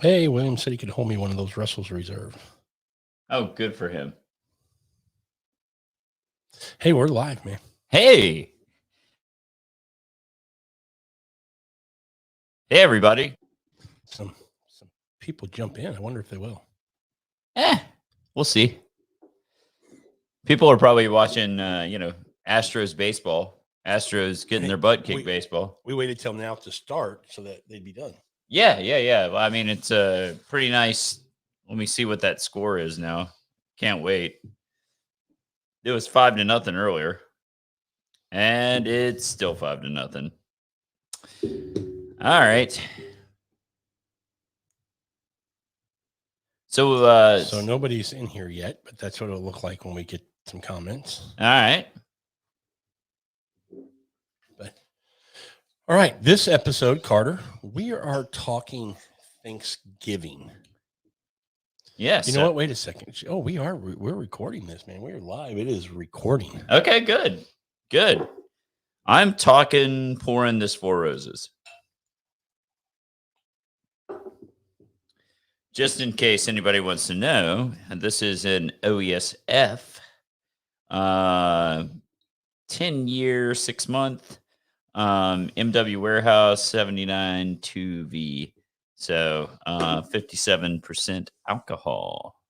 Hey, William said he could hold me one of those Russell's Reserve. Oh, good for him. Hey, we're live, man. Hey. Hey, everybody. Some people jump in. I wonder if they will. We'll see. People are probably watching, Astros baseball. Astros getting their butt kicked baseball. We waited till now to start so that they'd be done. Yeah. Well, I mean, it's pretty nice. Let me see what that score is now. Can't wait. It was 5-0 earlier, and it's still 5-0. All right. So nobody's in here yet, but that's what it'll look like when we get some comments. All right. All right. This episode, Carter, we are talking Thanksgiving. Yes. You know what? Wait a second. Oh, we're recording this, man. We're live. It is recording. Okay, good. I'm talking pouring this Four Roses. Just in case anybody wants to know, this is an OESF 10-year, 6-month MW Warehouse 79 2V. So 57% alcohol.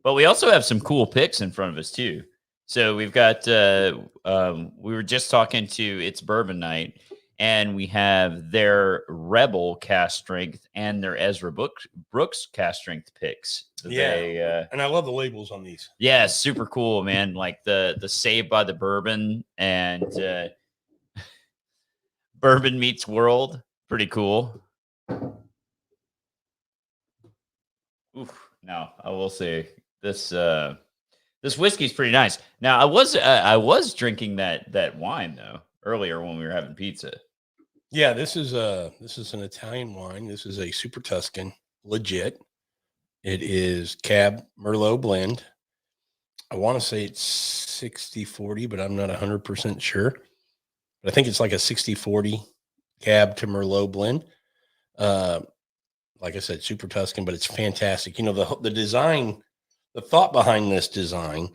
But we also have some cool picks in front of us too. So we've got we were just talking to It's Bourbon Night, and we have their Rebel cast strength and their Ezra Brooks cast strength picks. Yeah, and I love the labels on these. Yeah, super cool, man. Like the Saved by the Bourbon and Bourbon Meets World. Pretty cool. Oof. Now, I will say this whiskey's pretty nice. Now, I was drinking that wine though earlier when we were having pizza. Yeah, this is an Italian wine. This is a Super Tuscan, legit. It is Cab Merlot blend. I want to say it's 60-40, but I'm not 100% sure. But I think it's like a 60-40 Cab to Merlot blend. Like I said, Super Tuscan, but it's fantastic. You know, the design, the thought behind this design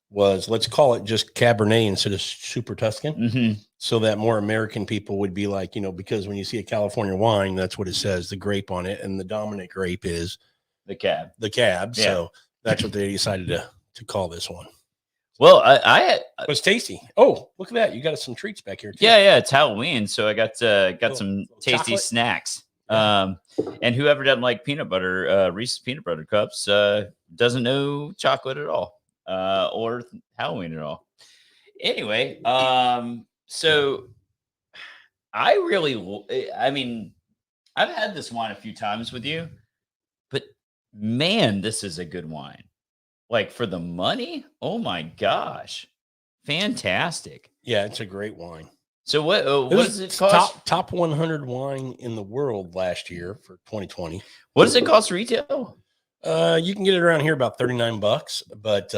was, let's call it just Cabernet instead of Super Tuscan. Mm-hmm. So that more American people would be like, because when you see a California wine, that's what it says, the grape on it. And the dominant grape is the Cab. Yeah. So that's what they decided to call this one. Well, it was tasty. Oh, look at that. You got some treats back here too. Yeah. It's Halloween. So I got some tasty chocolate snacks. And whoever doesn't like peanut butter, Reese's peanut butter cups, doesn't know chocolate at all, or Halloween at all. Anyway, so I've had this wine a few times with you, but man, this is a good wine. Like for the money, oh my gosh, fantastic! Yeah, it's a great wine. So what does it cost? Top 100 wine in the world last year for 2020. What does it cost retail? You can get it around here about $39, but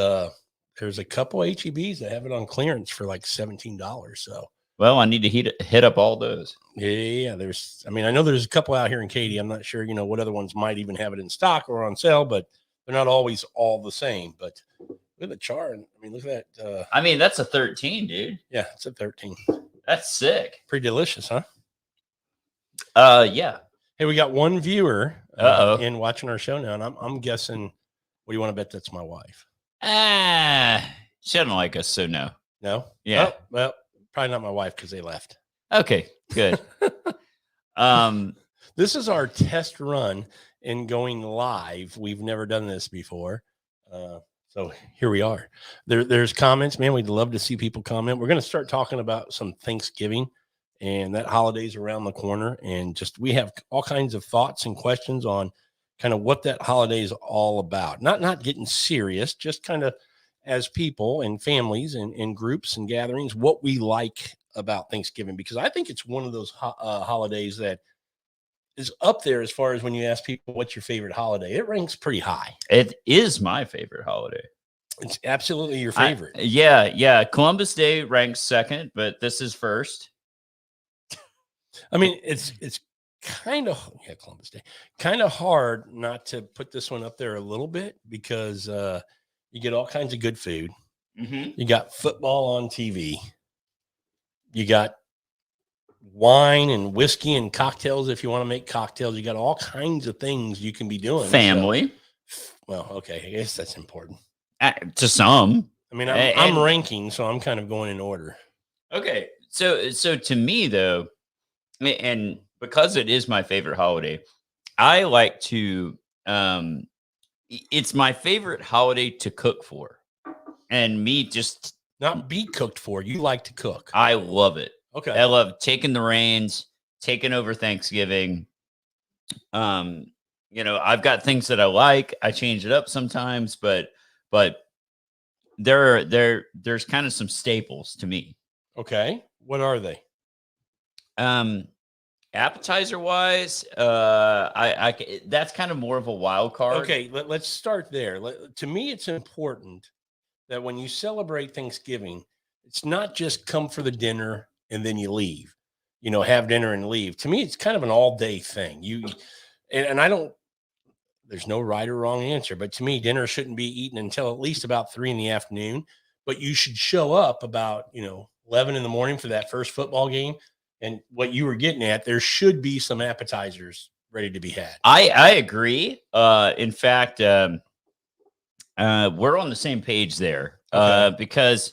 there's a couple HEBs that have it on clearance for like $17. So, well, I need to hit up all those. Yeah. I know there's a couple out here in Katy. I'm not sure, what other ones might even have it in stock or on sale, but they're not always all the same. But look at the char. Look at that. That's a 13, dude. Yeah, it's a 13. That's sick. Pretty delicious, huh? Yeah. Hey, we got one viewer in watching our show now, and I'm guessing. What do you want to bet that's my wife? She doesn't like us, so no. No? Yeah. Oh, well, probably not my wife because they left. Okay, good. This is our test run in going live. We've never done this before. So here we are. There's comments, man. We'd love to see people comment. We're going to start talking about some Thanksgiving, and that holiday's around the corner. And we have all kinds of thoughts and questions on kind of what that holiday is all about. Not getting serious, just kind of as people and families and groups and gatherings, what we like about Thanksgiving, because I think it's one of those holidays that is up there as far as when you ask people what's your favorite holiday. It ranks pretty high. It is my favorite holiday. It's absolutely your favorite. Yeah. Columbus Day ranks second, but this is first. It's Columbus Day, kind of hard not to put this one up there a little bit because you get all kinds of good food. Mm-hmm. You got football on TV. You got wine and whiskey and cocktails. If you want to make cocktails, you got all kinds of things you can be doing. Family. So, well, okay. I guess that's important. To some. I mean, I'm ranking, so I'm kind of going in order. Okay. So to me though, and because it is my favorite holiday, I like to it's my favorite holiday to cook for. And me just not be cooked for. You like to cook. I love it. Okay. I love taking the reins, taking over Thanksgiving. I've got things that I like. I change it up sometimes, but there's kind of some staples to me. Okay. What are they? Appetizer wise, I that's kind of more of a wild card. Okay, let's start there. To me, it's important that when you celebrate Thanksgiving, it's not just come for the dinner and then you leave. Have dinner and leave. To me, it's kind of an all-day thing. And I don't. There's no right or wrong answer, but to me, dinner shouldn't be eaten until at least about 3 p.m. But you should show up about 11 in the morning for that first football game. And what you were getting at, there should be some appetizers ready to be had. I agree. In fact, we're on the same page there. Okay. Because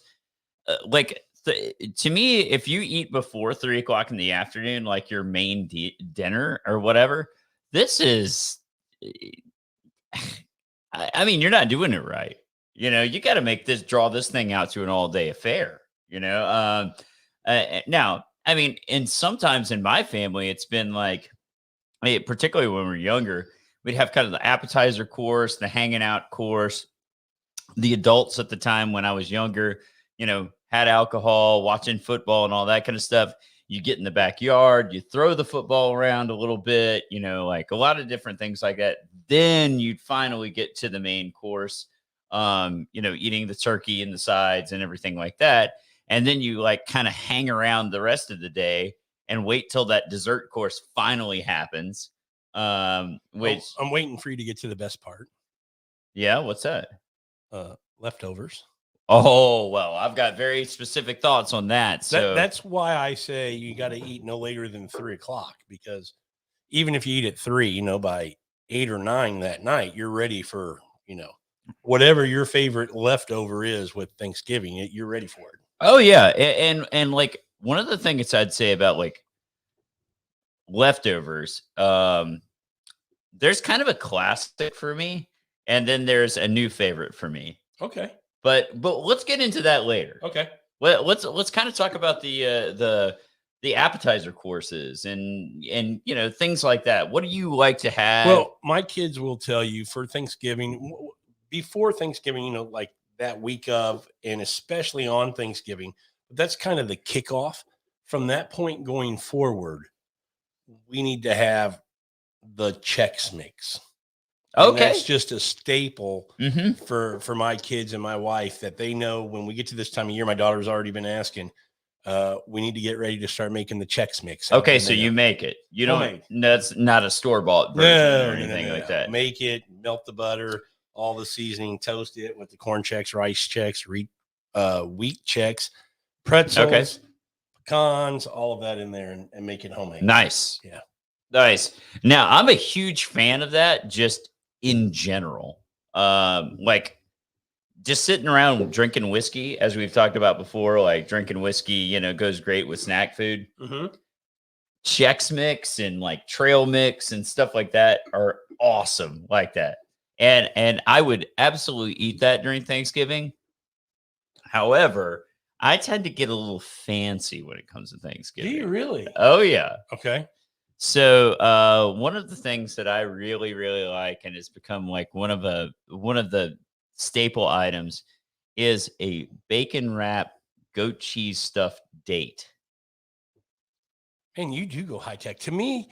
to me, if you eat before 3 o'clock in the afternoon, like your main dinner or whatever, this is, I mean, you're not doing it right. You got to draw this thing out to an all day affair, now, I mean, and sometimes in my family, it's been like, particularly when we're younger, we'd have kind of the appetizer course, the hanging out course. The adults at the time when I was younger, had alcohol, watching football and all that kind of stuff. You get in the backyard, you throw the football around a little bit, like a lot of different things like that. Then you'd finally get to the main course, eating the turkey and the sides and everything like that. And then you like kind of hang around the rest of the day and wait till that dessert course finally happens. Which I'm waiting for you to get to the best part. Yeah, what's that? Leftovers. Oh, well, I've got very specific thoughts on that. So that's why I say you got to eat no later than 3 o'clock, because even if you eat at 3, by 8 or 9 that night, you're ready for, whatever your favorite leftover is with Thanksgiving, you're ready for it. Oh yeah. And like one of the things I'd say about like leftovers, there's kind of a classic for me, and then there's a new favorite for me. Okay. But let's get into that later. Okay. Let's kind of talk about the appetizer courses and things like that. What do you like to have? Well, my kids will tell you for Thanksgiving, before Thanksgiving, like that week of, and especially on Thanksgiving, but that's kind of the kickoff. From that point going forward, we need to the Chex mix. And okay, that's just a staple for my kids and my wife, that they know when we get to this time of year. My daughter's already been asking, we need to get ready to start making the Chex mix. Okay, so you make it. You don't. That's not a store-bought version or anything like that. Make it, melt the butter, all the seasoning, toast it with the corn Chex, rice Chex, wheat Chex, pretzels, pecans, all of that in there, and make it homemade. Nice. Yeah. Nice. Now, I'm a huge fan of that just in general. Like just sitting around drinking whiskey, as we've talked about before, like drinking whiskey, goes great with snack food. Mm-hmm. Chex mix and like trail mix and stuff like that are awesome like that. And I would absolutely eat that during Thanksgiving. However, I tend to get a little fancy when it comes to Thanksgiving. Do you really? Oh, yeah. Okay. So one of the things that I really, really like, and it's become like one of the staple items, is a bacon wrap goat cheese stuffed date. And you do go high tech. To me,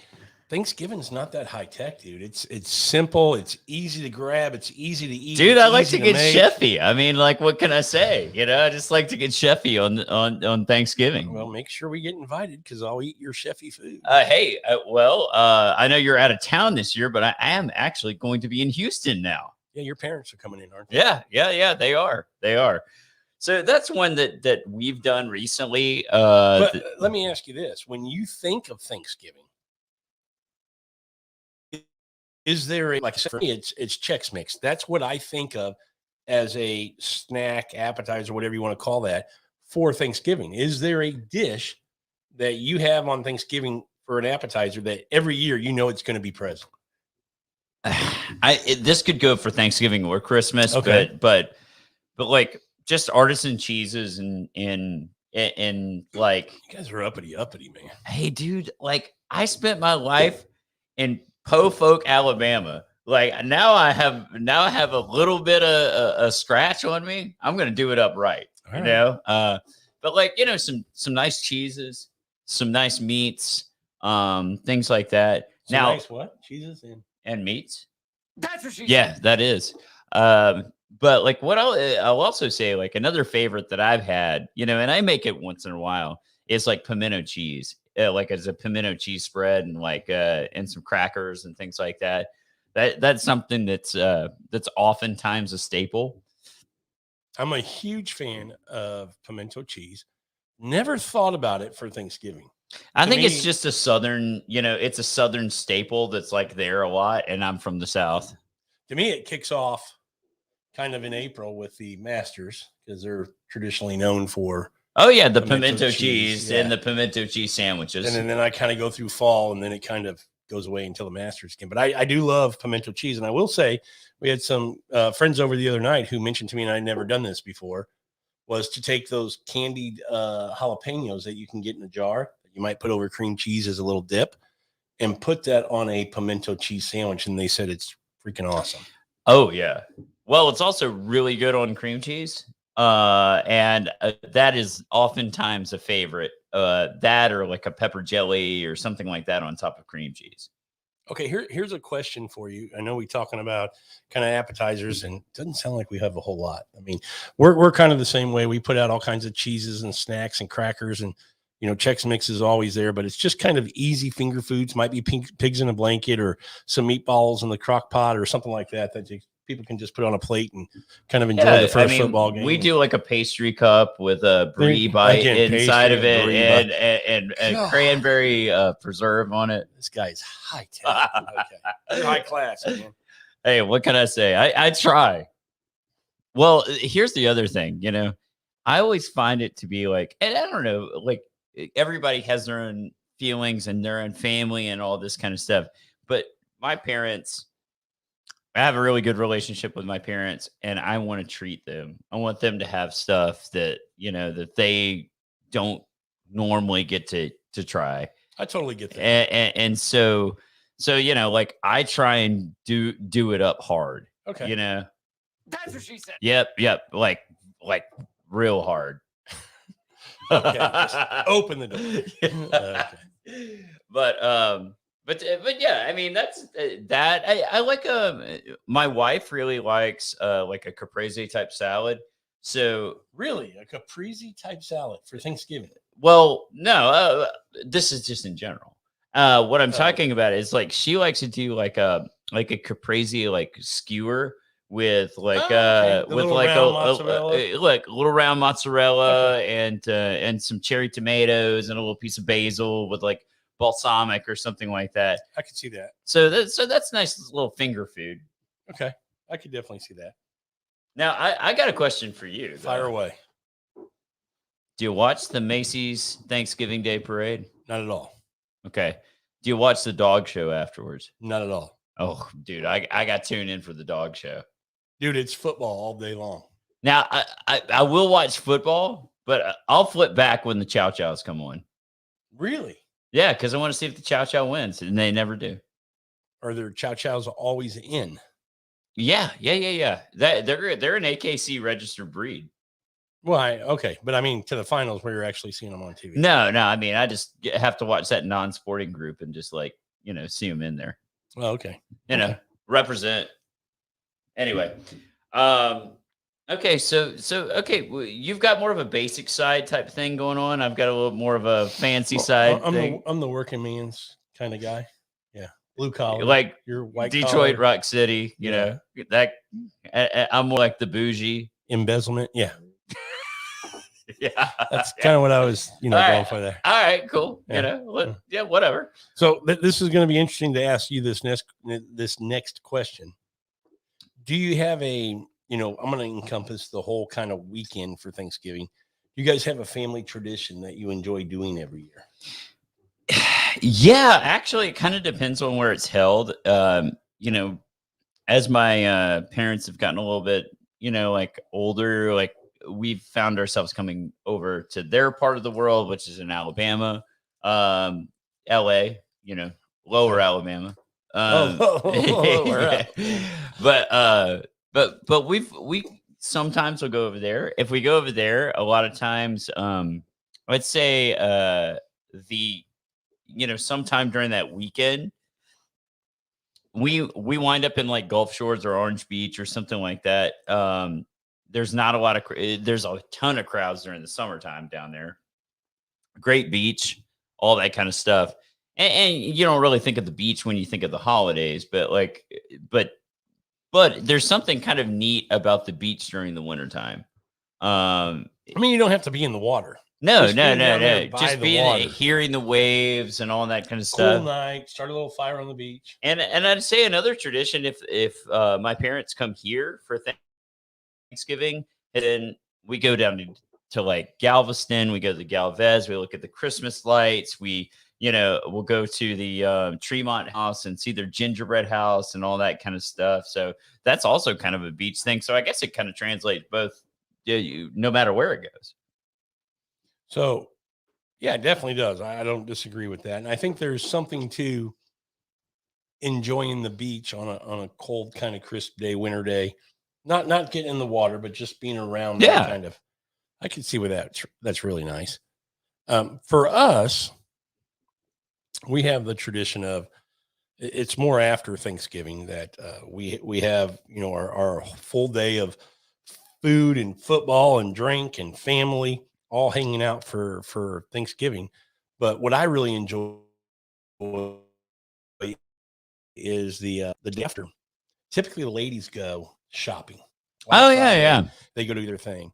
Thanksgiving's not that high tech, dude. It's simple. It's easy to grab. It's easy to eat. Dude, it's I like easy to get make. chefy. I mean, like, what can I say? I just like to get chefy on Thanksgiving. Well, make sure we get invited because I'll eat your chefy food. Hey, I know you're out of town this year, but I am actually going to be in Houston now. Yeah, your parents are coming in, aren't they? Yeah. They are. So that's one that we've done recently. But let me ask you this: when you think of Thanksgiving, is there like for me, it's Chex Mix. That's what I think of as a snack, appetizer, whatever you want to call that for Thanksgiving. Is there a dish that you have on Thanksgiving for an appetizer that every year you know it's going to be present? This could go for Thanksgiving or Christmas, Okay. but like just artisan cheeses and like, You guys are uppity, man. hey, dude, like I spent my life in Po-Folk, Alabama. Like now I have a little bit of a scratch on me. I'm gonna do it up right, All right. But like some nice cheeses, some nice meats, things like that. So now, nice what? Cheeses and meats. That's what she Yeah, said. that is. But like what I'll also say, like another favorite that I've had, and I make it once in a while, is like pimento cheese. Like as a pimento cheese spread and like and some crackers and things like that. That's something that's oftentimes a staple. I'm a huge fan of pimento cheese. Never thought about it for Thanksgiving. I To think it's me- just a southern, it's a southern staple that's like there a lot, and I'm from the South. To me, it kicks off kind of in April with the Masters because they're traditionally known for. Oh yeah, the Pimento pimento cheese, cheese yeah. and the pimento cheese sandwiches. And then I kind of go through fall, and then it kind of goes away until the Masters again. But I do love pimento cheese, and I will say we had some friends over the other night who mentioned to me, and I'd never done this before, was to take those candied jalapenos that you can get in a jar that you might put over cream cheese as a little dip, and put that on a pimento cheese sandwich, and they said it's freaking awesome. Oh yeah. Well, it's also really good on cream cheese. And that is oftentimes a favorite. That or like a pepper jelly or something like that on top of cream cheese. Okay, here's a question for you. I know we're talking about kind of appetizers, and it doesn't sound like we have a whole lot. I mean, we're kind of the same way. We put out all kinds of cheeses and snacks and crackers, and Chex Mix is always there, but it's just kind of easy finger foods. Might be pigs in a blanket or some meatballs in the crock pot or something like that people can just put on a plate and kind of enjoy the first football game. We do like a pastry cup with a brie bite inside of it and cranberry preserve on it. This guy's high tech. Okay. You're high class, man. Hey, what can I say? I try. Well, here's the other thing, I always find it to be like, and I don't know, like everybody has their own feelings and their own family and all this kind of stuff. But my parents, I have a really good relationship with my parents, and I want to treat them. I want them to have stuff that, that they don't normally get to try. I totally get that. And so, like I try and do it up hard. Okay. That's what she said. Yep. Like real hard. Okay. Just open the door. Okay. But yeah, I mean that's that. I like my wife really likes like a caprese type salad. So really, a caprese type salad for Thanksgiving? Well, no, this is just in general. What I'm talking about is like she likes to do like a caprese like skewer with like with like a like little round mozzarella and some cherry tomatoes and a little piece of basil with like balsamic or something like that. I could see that. So that's nice little finger food. Okay, I could definitely see that. Now I got a question for you. Fire away. Do you watch the Macy's Thanksgiving Day Parade? Not at all. Okay. Do you watch the dog show afterwards? Not at all. Oh, dude, I got tuned in for the dog show. Dude, it's football all day long. Now, I will watch football, but I'll flip back when the Chow Chows come on. Really? Yeah, because I want to see if the Chow Chow wins, and they never do. Are their Chow Chows always in? Yeah. They're an AKC registered breed. Why? Okay, but I mean to the finals where you're actually seeing them on TV. No. I mean, I just have to watch that non-sporting group and just like see them in there. Oh, okay. Represent. Anyway, okay, so okay, you've got more of a basic side type thing going on. I've got a little more of a fancy side thing. I'm the working man's kind of guy. Yeah, blue collar, like you're white Detroit, collar. Rock City. You know that. I'm more like the bougie Embezzlement. Yeah, yeah, that's kind of what I was going for there. All right, cool. Yeah. Whatever. So this is going to be interesting to ask you this next question. Do you have I'm going to encompass the whole kind of weekend for Thanksgiving. Do you guys have a family tradition that you enjoy doing every year? Yeah, actually, it kind of depends on where it's held. As my parents have gotten a little bit, like older, like we've found ourselves coming over to their part of the world, which is in Alabama, LA, lower Alabama. Lower. But we sometimes will go over there. If we go over there, a lot of times, let's say sometime during that weekend, we wind up in like Gulf Shores or Orange Beach or something like that. There's not a lot of there's a ton of crowds during the summertime down there. Great beach, all that kind of stuff. And you don't really think of the beach when you think of the holidays, but there's something kind of neat about the beach during the wintertime. I mean, you don't have to be in the water. No. Just being hearing the waves and all that kind of stuff. Cool night, start a little fire on the beach. And I'd say another tradition, if my parents come here for Thanksgiving, and then we go down to like Galveston, we go to the Galvez, we look at the Christmas lights, we'll go to the Tremont house and see their gingerbread house and all that kind of stuff. So that's also kind of a beach thing. So I guess it kind of translates both, no matter where it goes. So, yeah, it definitely does. I don't disagree with that. And I think there's something to enjoying the beach on a cold, kind of crisp day, winter day, not getting in the water, but just being around that kind of, I can see where that's really nice. For us, we have the tradition of, it's more after Thanksgiving that we have, our full day of food and football and drink and family all hanging out for Thanksgiving. But what I really enjoy is the day after. Typically the ladies go shopping. Yeah. They go do their thing.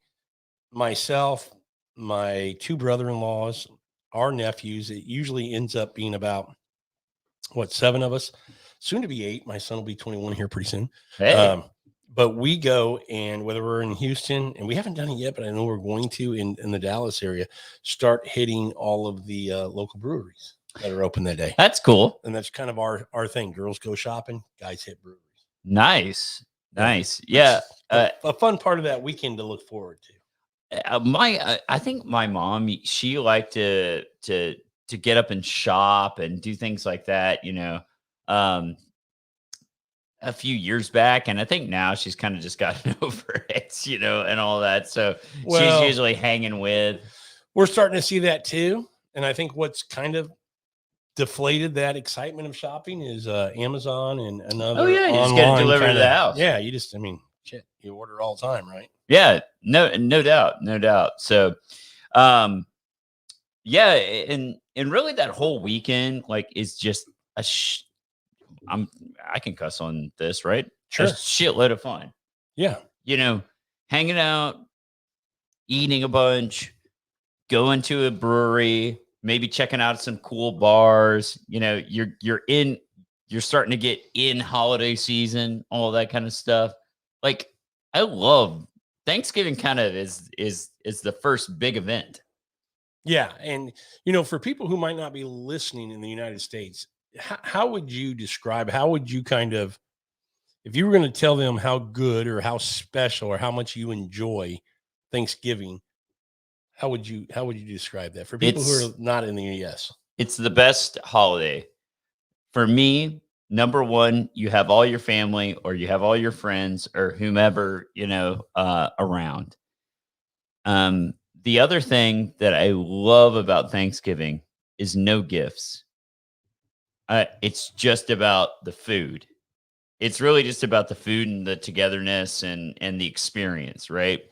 Myself, my two brother-in-laws, our nephews, it usually ends up being about 7 of us, soon to be 8. My son will be 21 here pretty soon. Hey. But we go, and whether we're in Houston, and we haven't done it yet, but I know we're going to in the Dallas area, start hitting all of the local breweries that are open that day. That's cool. And that's kind of our thing. Girls go shopping, guys hit breweries. Nice. Yeah. A fun part of that weekend to look forward to. I think my mom, she liked to get up and shop and do things like that, a few years back, and I think now she's kind of just gotten over it, and all that. So she's usually hanging with. We're starting to see that too, and I think what's kind of deflated that excitement of shopping is Amazon and another. Oh yeah, you just get it delivered to the house. Yeah, you order all the time, right? Yeah, no doubt. So, yeah, and really that whole weekend is just I can cuss on this, right? Sure. A shitload of fun. Yeah. Hanging out, eating a bunch, going to a brewery, maybe checking out some cool bars. You're starting to get in holiday season, all that kind of stuff. I love Thanksgiving. Kind of is the first big event. Yeah, and for people who might not be listening in the United States, how would you describe? How would you kind of, if you were going to tell them how good or how special or how much you enjoy Thanksgiving, how would you describe that for people who are not in the U.S.? It's the best holiday for me. Number one, you have all your family or you have all your friends or whomever, around. The other thing that I love about Thanksgiving is no gifts. it's just about the food. It's really just about the food and the togetherness and the experience, right?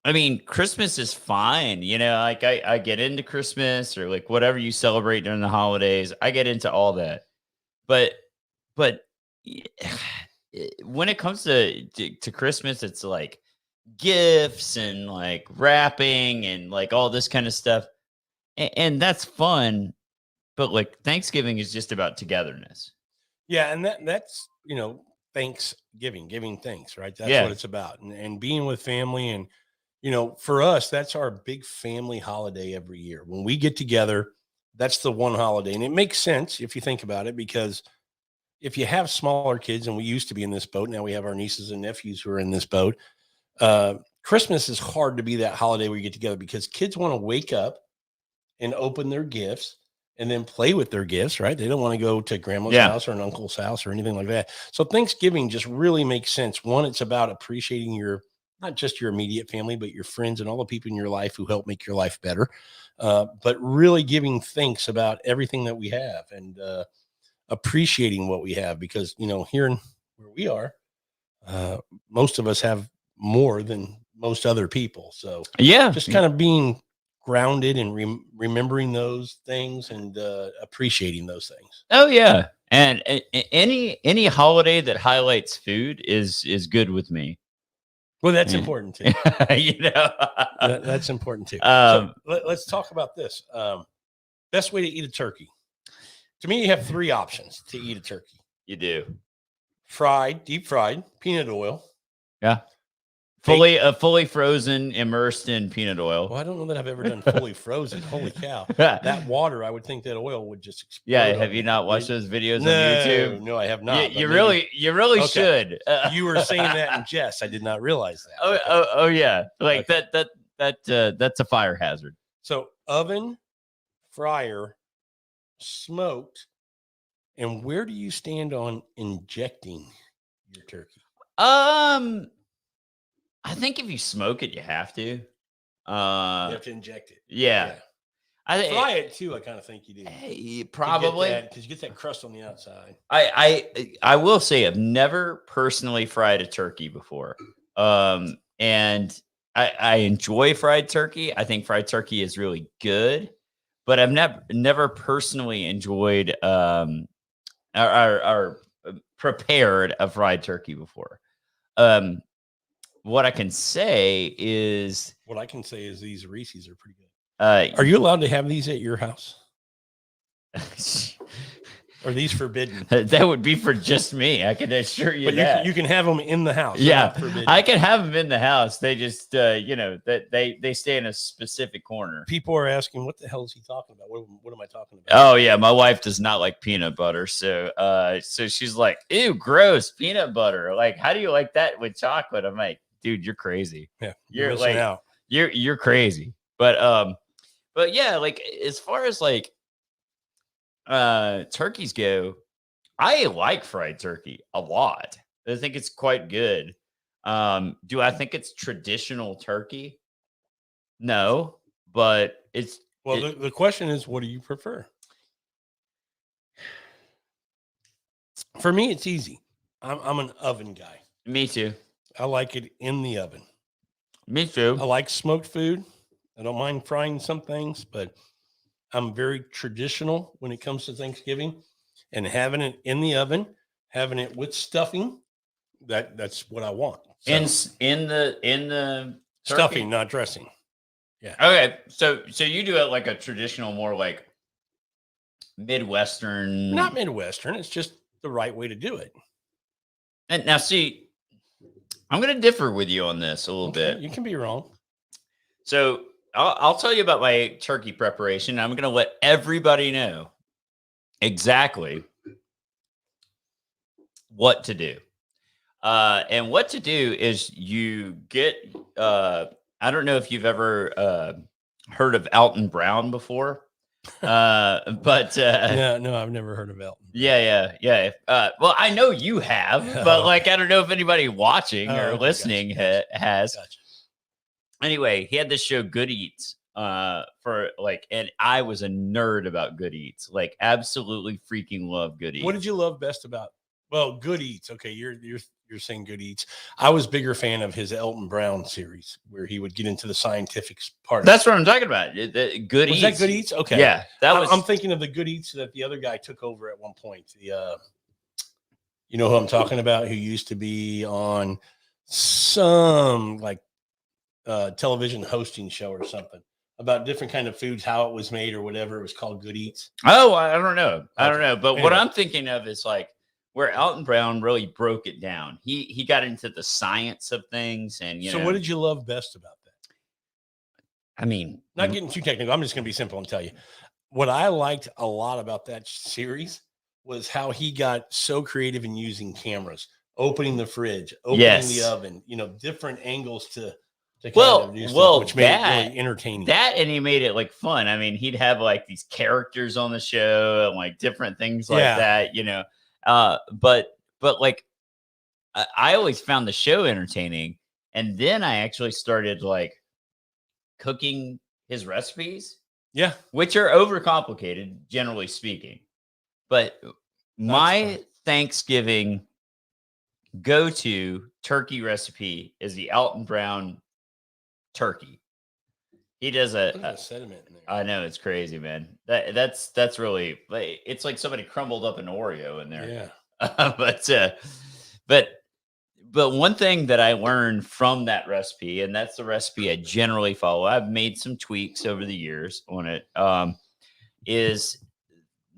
I mean, Christmas is fine, like I get into Christmas or like whatever you celebrate during the holidays. I get into all that. But but y- when it comes to Christmas, it's like gifts and like wrapping and like all this kind of stuff. And that's fun, but like Thanksgiving is just about togetherness. Yeah, and that's Thanksgiving, giving thanks, right? That's Yeah. what it's about, and being with family, and for us, that's our big family holiday every year. When we get together, that's the one holiday, and it makes sense if you think about it, because if you have smaller kids, and we used to be in this boat, now we have our nieces and nephews who are in this boat. Christmas is hard to be that holiday where you get together because kids want to wake up and open their gifts and then play with their gifts, right? They don't want to go to grandma's Yeah. house or an uncle's house or anything like that. So Thanksgiving just really makes sense. One, it's about appreciating not just your immediate family, but your friends and all the people in your life who help make your life better. But really giving thanks about everything that we have, and appreciating what we have, because, here in where we are, most of us have more than most other people. So Yeah. just kind of being grounded and remembering those things, and appreciating those things. Oh yeah. And any holiday that highlights food is good with me. Well, that's Yeah. important too. That's important too. So let's talk about this. Best way to eat a turkey. To me, you have three options to eat a turkey: You do. fried, deep fried, peanut oil. Yeah. Fully frozen, immersed in peanut oil. Well, I don't know that I've ever done fully frozen. Holy cow. That water, I would think that oil would just explode. Yeah, have you not watched those videos No, on YouTube? No, I have not. You really Okay. should. You were saying that in jest. I did not realize that. Oh yeah. Like Okay. that's a fire hazard. So oven, fryer, smoked, and where do you stand on injecting your turkey? I think if you smoke it, you have to. You have to inject it. Yeah. I Fry it too. I kind of think you do. Probably because you get that crust on the outside. I will say I've never personally fried a turkey before. And I enjoy fried turkey. I think fried turkey is really good, but I've never personally enjoyed or prepared a fried turkey before. What I can say is These Reese's are pretty good. Are Are you allowed to have these at your house? Are these forbidden? That would be for just me. I can assure you But that. you can have them in the house. Yeah, I can have them in the house. They just, that they stay in a specific corner. People are asking, what the hell is he talking about? What am I talking about? Oh yeah, my wife does not like peanut butter, so she's like, "Ew, gross, peanut butter. Like, how do you like that with chocolate?" I'm like, "Dude, you're crazy. Yeah, you're missing like, out. You're crazy." But yeah, like as far as like turkeys go, I like fried turkey a lot. I think it's quite good. Do I think it's traditional turkey? No, but it's the question is, what do you prefer? For me, it's easy. I'm an oven guy. Me too. I like it in the oven. Me too. I like smoked food. I don't mind frying some things, but I'm very traditional when it comes to Thanksgiving, and having it in the oven, having it with stuffing. That's what I want. So, In the turkey? Stuffing, not dressing. Yeah. Okay, so you do it like a traditional, more like Midwestern. Not Midwestern. It's just the right way to do it. And now, see, I'm going to differ with you on this a little bit. You can be wrong. So I'll tell you about my turkey preparation. I'm going to let everybody know exactly what to do. And what to do is you get, I don't know if you've ever heard of Alton Brown before, but no, I've never heard of Elton. Yeah. Well, I know you have, but like, I don't know if anybody watching or listening has. Gotcha. Anyway, he had this show, Good Eats, for like, and I was a nerd about Good Eats, like absolutely freaking love Good Eats. What did you love best about? Well, Good Eats. Okay, you're saying Good Eats. I was bigger fan of his Elton Brown series where he would get into the scientific part. That's what I'm talking about. Good Was Eats. that Good Eats? Okay, Yeah, that was. I'm thinking of the Good Eats that the other guy took over at one point. The you know who I'm talking about? Who used to be on some like television hosting show or something about different kind of foods, how it was made or whatever. It was called Good Eats. Oh, I don't know. I don't Okay. know. But what Anyway. I'm thinking of is like where Elton Brown really broke it down. He got into the science of things, and you So know. what did you love best about that? I mean, Not getting too technical. I'm just going to be simple and tell you. What I liked a lot about that series was how he got so creative in using cameras, opening the fridge, opening the oven, you know, different angles to kind of do stuff, which made it really entertaining. That and he made it like fun. I mean, he'd have like these characters on the show and like different things like that, you know. But like I always found the show entertaining, and then I actually started like cooking his recipes. Yeah. Which are overcomplicated, generally speaking. But my Thanksgiving go-to turkey recipe is the Elton Brown turkey. He does a sediment in there. I know, it's crazy, man. That's really, it's like somebody crumbled up an Oreo in there. Yeah. But one thing that I learned from that recipe, and that's the recipe I generally follow, I've made some tweaks over the years on it, is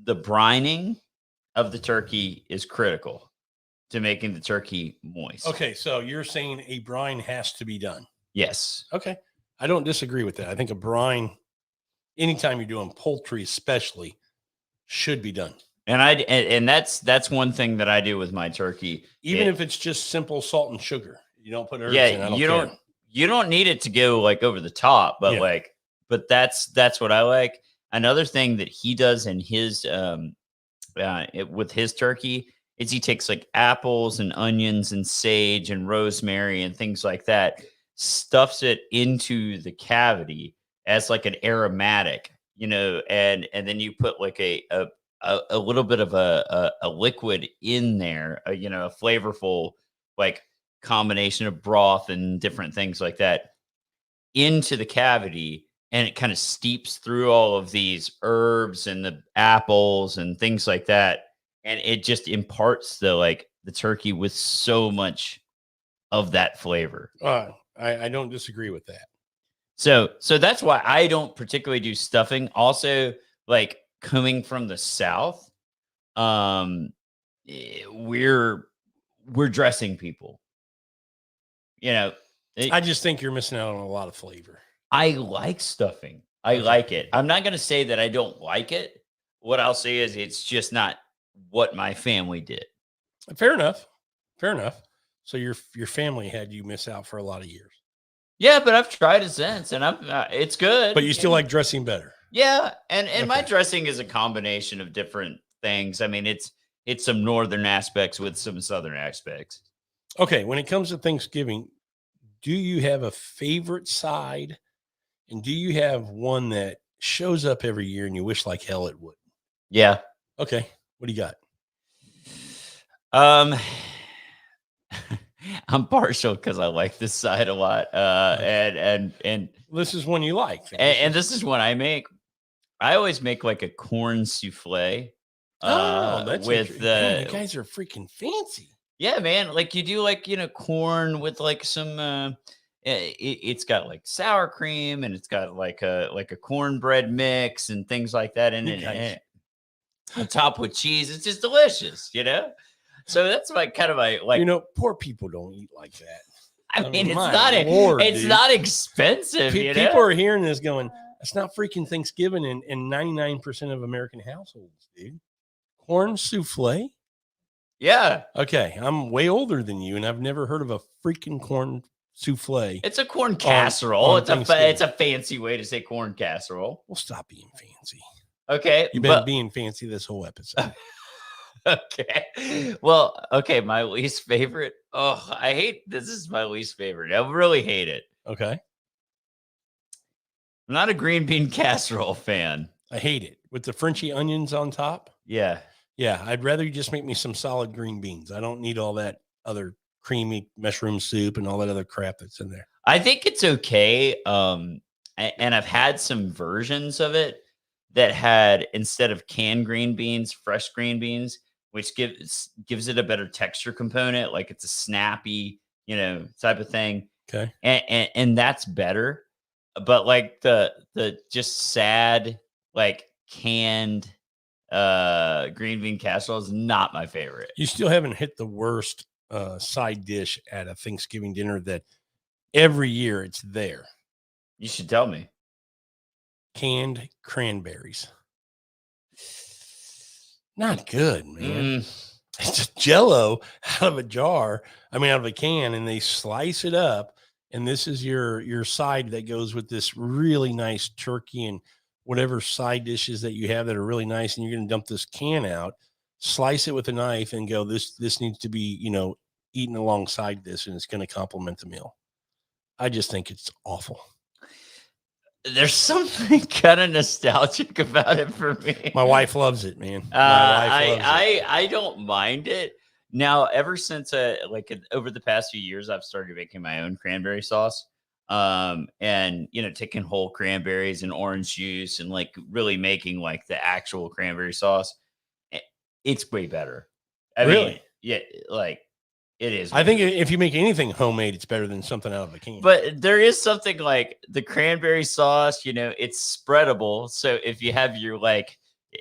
the brining of the turkey is critical to making the turkey moist. Okay, so you're saying a brine has to be done. Yes. Okay. I don't disagree with that. I think a brine, anytime you're doing poultry especially, should be done. And that's one thing that I do with my turkey. Even if it's just simple salt and sugar. You don't put herbs in. I don't care. You don't need it to go like over the top, but but that's what I like. Another thing that he does in his with his turkey is he takes like apples and onions and sage and rosemary and things like that, stuffs it into the cavity as like an aromatic, you know, and then you put like a little bit of a liquid in there, you know, a flavorful like combination of broth and different things like that into the cavity, and it kind of steeps through all of these herbs and the apples and things like that, and it just imparts the turkey with so much of that flavor. I don't disagree with that. So that's why I don't particularly do stuffing. Also, like coming from the South, we're dressing people. You know, I just think you're missing out on a lot of flavor. I like stuffing. I like it. I'm not going to say that I don't like it. What I'll say is it's just not what my family did. Fair enough. Fair enough. So your family had you miss out for a lot of years. Yeah, but I've tried it since, and it's good. But you still like dressing better. Yeah, and my dressing is a combination of different things. I mean, it's some northern aspects with some southern aspects. Okay, when it comes to Thanksgiving, do you have a favorite side, and do you have one that shows up every year and you wish like hell it would? Yeah. Okay, what do you got? I'm partial because I like this side a lot. And this is one you like. And this is one I make. I always make like a corn souffle. That's with man, you guys are freaking fancy. Yeah, man. Like you do like, you know, corn with like some it's got like sour cream, and it's got like a cornbread mix and things like that in it. And on top with cheese. It's just delicious, you know? So that's like kind of like, you know, poor people don't eat like that. I mean, it's dude. not expensive. People are hearing this going, it's not freaking Thanksgiving in 99% of American households, dude. Corn souffle? Yeah. Okay. I'm way older than you, and I've never heard of a freaking corn souffle. It's a corn casserole. It's a fancy way to say corn casserole. Well, stop being fancy. Okay. You've been being fancy this whole episode. Okay. Well, okay. My least favorite. Oh, I hate this. Is my least favorite. I really hate it. Okay. I'm not a green bean casserole fan. I hate it with the Frenchy onions on top. Yeah. Yeah, I'd rather you just make me some solid green beans. I don't need all that other creamy mushroom soup and all that other crap that's in there. I think it's okay. And I've had some versions of it that had, instead of canned green beans, fresh green beans, which gives it a better texture component. Like it's a snappy, type of thing. Okay. And that's better. But like the just sad, like canned green bean casserole is not my favorite. You still haven't hit the worst side dish at a Thanksgiving dinner that every year it's there. You should tell me. Canned cranberries. Not good, man. It's just Jell-O out of a jar. Out of a can, and they slice it up. And this is your side that goes with this really nice turkey and whatever side dishes that you have that are really nice. And you're going to dump this can out, slice it with a knife, and go, this needs to be, eaten alongside this, and it's going to complement the meal. I just think it's awful. There's something kind of nostalgic about it for me. My wife loves it, man. My wife loves it. I don't mind it. Now, ever since over the past few years, I've started making my own cranberry sauce. And taking whole cranberries and orange juice and like really making like the actual cranberry sauce. It's way better. I mean, yeah, like it is. I think if you make anything homemade, it's better than something out of a can. But there is something like the cranberry sauce, it's spreadable. So if you have your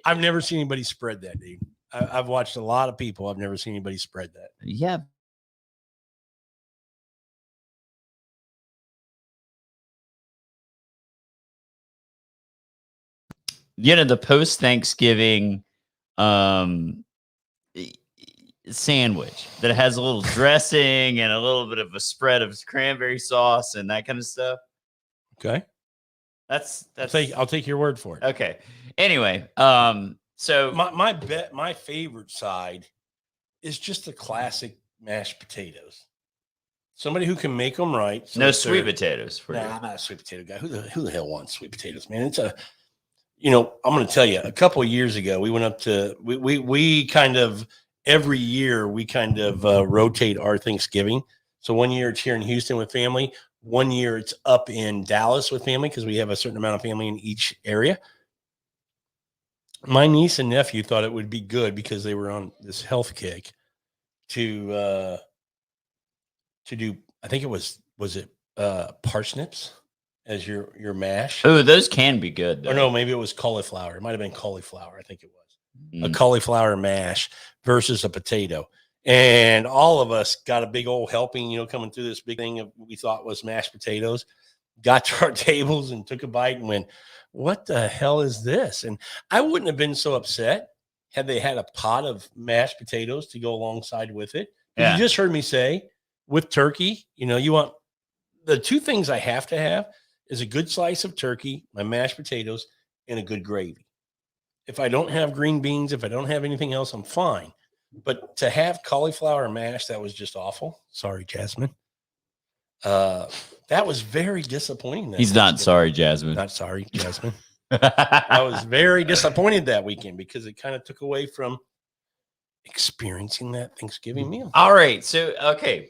I've never seen anybody spread that, dude. I've watched a lot of people. I've never seen anybody spread that. Yeah. The post-Thanksgiving sandwich that has a little dressing and a little bit of a spread of cranberry sauce and that kind of stuff. Okay. That's I'll take your word for it. Okay. Anyway, so my favorite side is just the classic mashed potatoes. Somebody who can make them right. So no sweet potatoes for you. I'm not a sweet potato guy. Who the hell wants sweet potatoes, man? It's I'm going to tell you, a couple of years ago, we went up to, we kind of, every year we kind of rotate our Thanksgiving. So one year it's here in Houston with family. One year it's up in Dallas with family because we have a certain amount of family in each area. My niece and nephew thought it would be good because they were on this health kick to do, I think it was it parsnips as your mash? Oh, those can be good. Or no, maybe it was cauliflower. It might have been cauliflower. I think it was a cauliflower mash versus a potato. And all of us got a big old helping, coming through this big thing of we thought was mashed potatoes, got to our tables and took a bite and went, what the hell is this? And I wouldn't have been so upset had they had a pot of mashed potatoes to go alongside with it. Yeah. You just heard me say with turkey, you want the two things I have to have is a good slice of turkey, my mashed potatoes, and a good gravy. If I don't have green beans, if I don't have anything else, I'm fine. But to have cauliflower mash, that was just awful. Sorry, Jasmine. That was very disappointing. He's not sorry, Jasmine. Not sorry, Jasmine. I was very disappointed that weekend because it kind of took away from experiencing that Thanksgiving meal. All right. So, okay.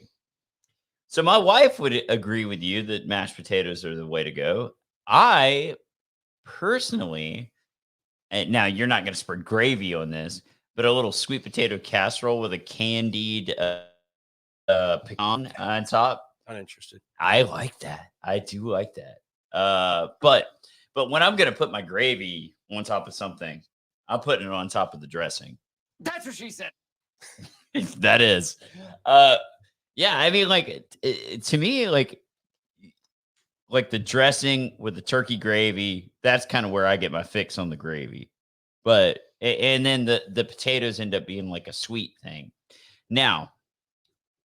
So my wife would agree with you that mashed potatoes are the way to go. I personally, and now you're not going to spread gravy on this, but a little sweet potato casserole with a candied pecan on top. Uninterested. I like that. I do like that. But when I'm going to put my gravy on top of something, I'm putting it on top of the dressing. That's what she said. That is. Yeah, I mean, to me, like the dressing with the turkey gravy, that's kind of where I get my fix on the gravy. But, and then the potatoes end up being like a sweet thing. Now,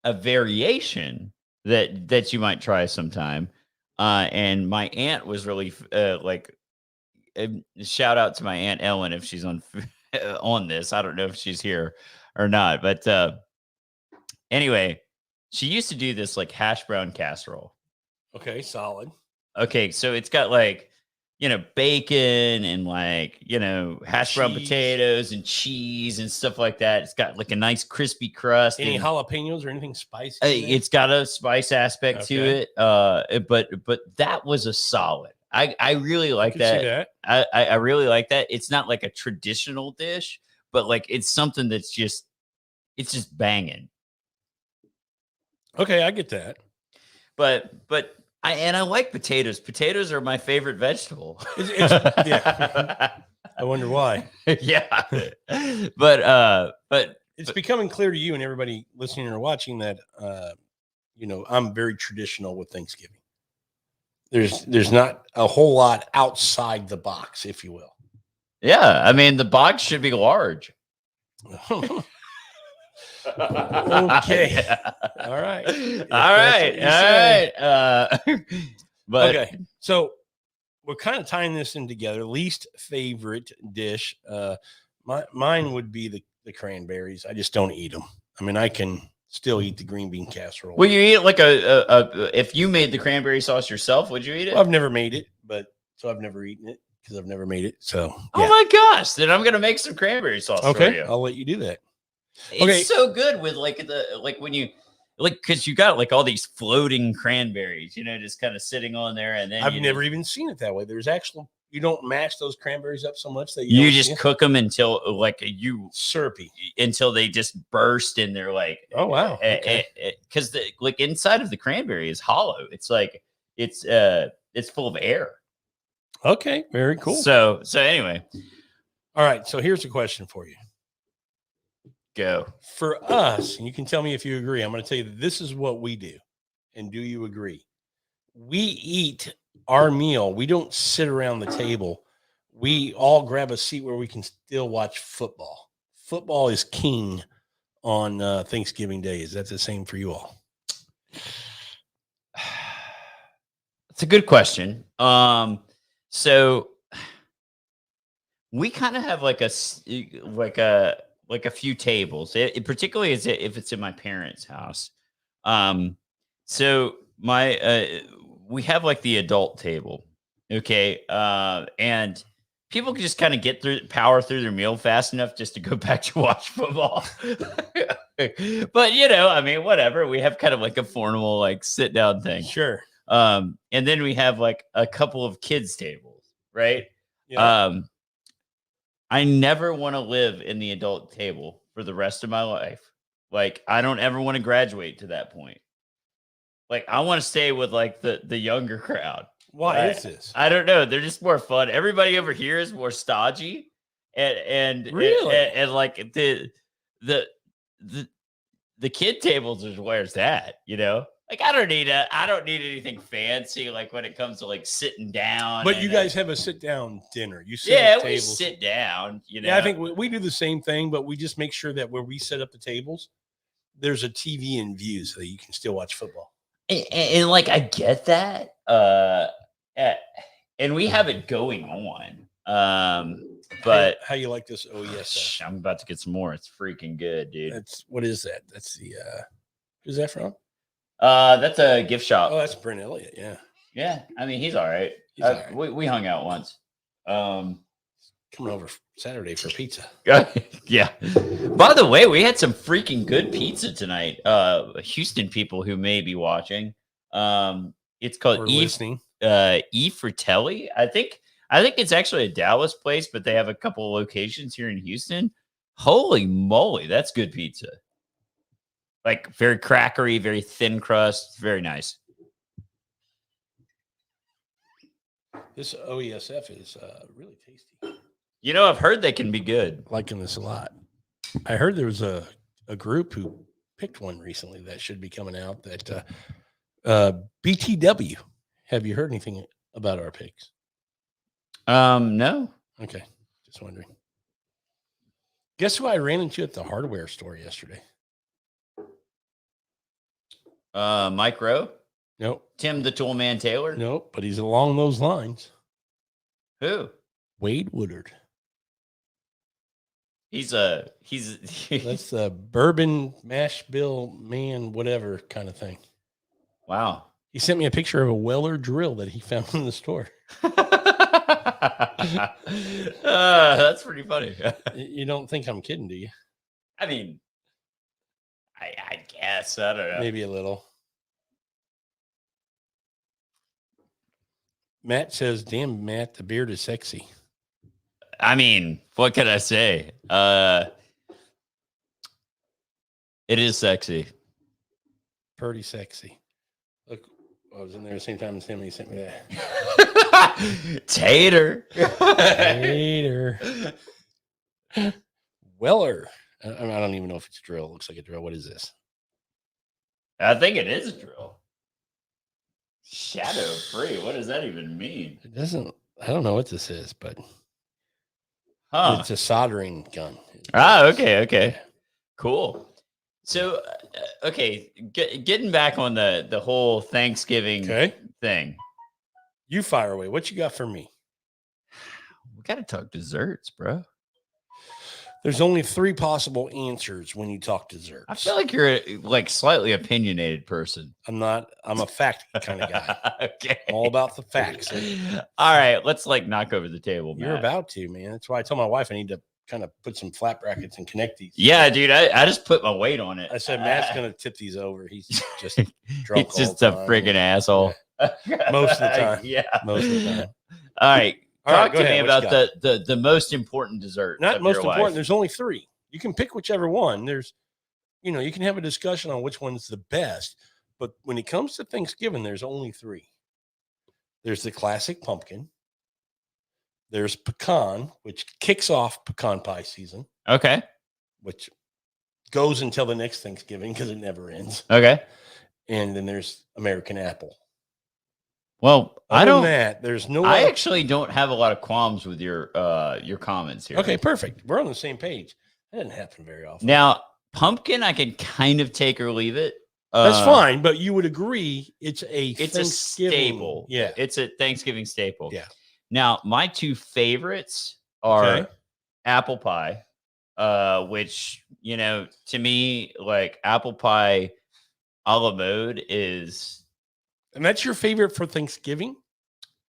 a variation that you might try sometime, and my aunt was really shout out to my Aunt Ellen if she's on this. I don't know if she's here or not, but anyway, she used to do this like hash brown casserole. Okay, solid. Okay, so it's got like bacon and hash brown Cheese. potatoes and cheese and stuff like that. It's got like a nice crispy crust. Any and, jalapenos or anything spicy? in there? it's got a spice aspect to Okay. it. But that was a solid. I really I like could see that. that. I really like that. It's not like a traditional dish, but like it's something that's just banging. Okay, I get that. But I like potatoes. Potatoes are my favorite vegetable. Yeah. I wonder why. Yeah. But It's becoming clear to you and everybody listening or watching that I'm very traditional with Thanksgiving. There's not a whole lot outside the box, if you will. yeah, I mean the box should be large. Okay. Yeah. All right. If All that's right. what you All say. right. But Okay. So we're kind of tying this in together. Least favorite dish. Mine would be the cranberries. I just don't eat them. I mean, I can still eat the green bean casserole. will you eat it like if you made the cranberry sauce yourself, would you eat it? Well, I've never made it, so I've never eaten it because I've never made it. So Oh my gosh, then I'm gonna make some cranberry sauce for okay, you. I'll let you do that. It's Okay. so good with when you because you got like all these floating cranberries, just kind of sitting on there, and then I've never even seen it that way. There's actual you don't mash those cranberries up so much that you you don't just see it? cook them until Syrupy. until they just burst and they're like Oh wow. Okay. because like inside of the cranberry is hollow. It's like it's full of air. Okay. Very cool. So anyway, All right. So here's a question for you. go. For us, and you can tell me if you agree, I'm going to tell you that this is what we do. And do you agree? We eat our meal. We don't sit around the table. We all grab a seat where we can still watch football. Football is king on Thanksgiving Day. Is that the same for you all? It's a good question. So we kind of have like a few tables, particularly if it's in my parents' house. So we have like the adult table, okay, and people can just kind of power through their meal fast enough just to go back to watch football. But I mean, whatever. We have kind of like a formal like sit down thing. Sure. And then we have like a couple of kids tables, right? Yeah. I never want to live in the adult table for the rest of my life. Like, I don't ever want to graduate to that point. Like, I want to stay with like the younger crowd. Why is this? I don't know. They're just more fun. Everybody over here is more stodgy, and Really? and like the kid tables is where's that, Like I don't need anything fancy like when it comes to like sitting down. But you guys have a sit down dinner. You sit yeah, at we tables. sit down. Yeah, I think we do the same thing, but we just make sure that where we set up the tables, there's a TV in view so that you can still watch football. And like I get that, and we have it going on. But how you like this? Oh yes, I'm about to get some more. It's freaking good, dude. what is that? That's the who's that from? That's a gift shop. Oh, that's Brent Elliott. Yeah. Yeah, I mean he's all right. He's all right. We hung out once. Coming over Saturday for pizza. Yeah. By the way, we had some freaking good pizza tonight. Houston people who may be watching. It's called E Fratelli. I think it's actually a Dallas place, but they have a couple of locations here in Houston. Holy moly, that's good pizza. Like very crackery, very thin crust, very nice. This OESF is really tasty. I've heard they can be good. Liking this a lot. I heard there was a group who picked one recently that should be coming out. That BTW. Have you heard anything about our picks? No. Okay, just wondering. Guess who I ran into at the hardware store yesterday? Mike Rowe? Nope. Tim the Toolman Taylor? Nope, but he's along those lines. Who? Wade Woodard. He's That's the bourbon mash bill man, whatever kind of thing. Wow. He sent me a picture of a Weller drill that he found in the store. That's pretty funny. You don't think I'm kidding, do you? I mean, I guess. I don't know. Maybe a little. Matt says, "Damn, Matt, the beard is sexy." I mean, what can I say? It is sexy. Pretty sexy. Look, I was in there at the same time as him. He sent me that. Tater. Hater. Weller. I don't even know if it's a drill. It looks like a drill. What is this? I think it is a drill. Shadow free. What does that even mean? It doesn't. I don't know what this is, but Huh. it's a soldering gun. Ah, okay. Cool. So, okay, getting back on the whole Thanksgiving Okay. thing. You fire away. What you got for me? We got to talk desserts, bro. There's only 3 possible answers when you talk desserts. I feel like you're a like slightly opinionated person. I'm not. I'm a fact kind of guy. Okay. I'm all about the facts. All right, let's like knock over the table, man. You're about to, man. That's why I told my wife I need to kind of put some flat brackets and connect these. Yeah, dude. I just put my weight on it. I said Matt's gonna tip these over. He's just drunk. He's just all a the time. friggin' asshole. Most of the time. Yeah. Most of the time. All right. All right, Talk go to me ahead. What about you the most important dessert. Not of most your important. life. There's only 3. You can pick whichever one. There's, you can have a discussion on which one's the best. But when it comes to Thanksgiving, there's only 3. There's the classic pumpkin. There's pecan, which kicks off pecan pie season, Okay. which goes until the next Thanksgiving because it never ends. Okay. And then there's American apple. Well, I Other don't. than that, there's no. I other- actually don't have a lot of qualms with your comments here. Okay, perfect. We're on the same page. That doesn't happen very often. Now, pumpkin, I can kind of take or leave it. That's fine, but you would agree it's a It's a Thanksgiving- staple. Yeah. It's a Thanksgiving staple. Yeah. Now, my 2 favorites are Okay. apple pie, which, to me, like apple pie a la mode is. And that's your favorite for Thanksgiving?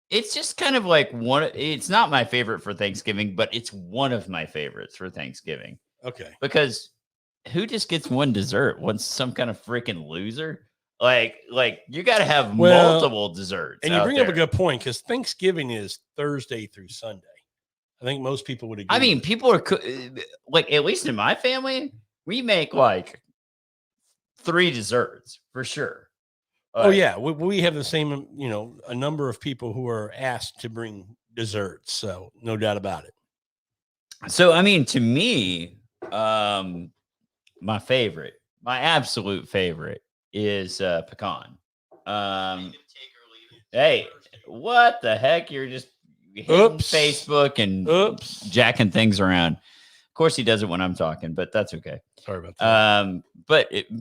It's just kind of like it's not my favorite for Thanksgiving, but it's one of my favorites for Thanksgiving Okay. because who just gets one dessert? What's some kind of freaking loser? Like you got to have Well, multiple desserts. And you out bring up a there. good point because Thanksgiving is Thursday through Sunday. I think most people would agree. I mean, people are like, at least in my family, we make like 3 desserts for sure. oh yeah, we have the same. A number of people who are asked to bring desserts, so no doubt about it. So, I mean, to me, my absolute favorite is pecan. Hey, what the heck? You're just hitting Oops. Facebook and Oops. jacking things around. Of course, he does it when I'm talking, but that's okay. Sorry about that.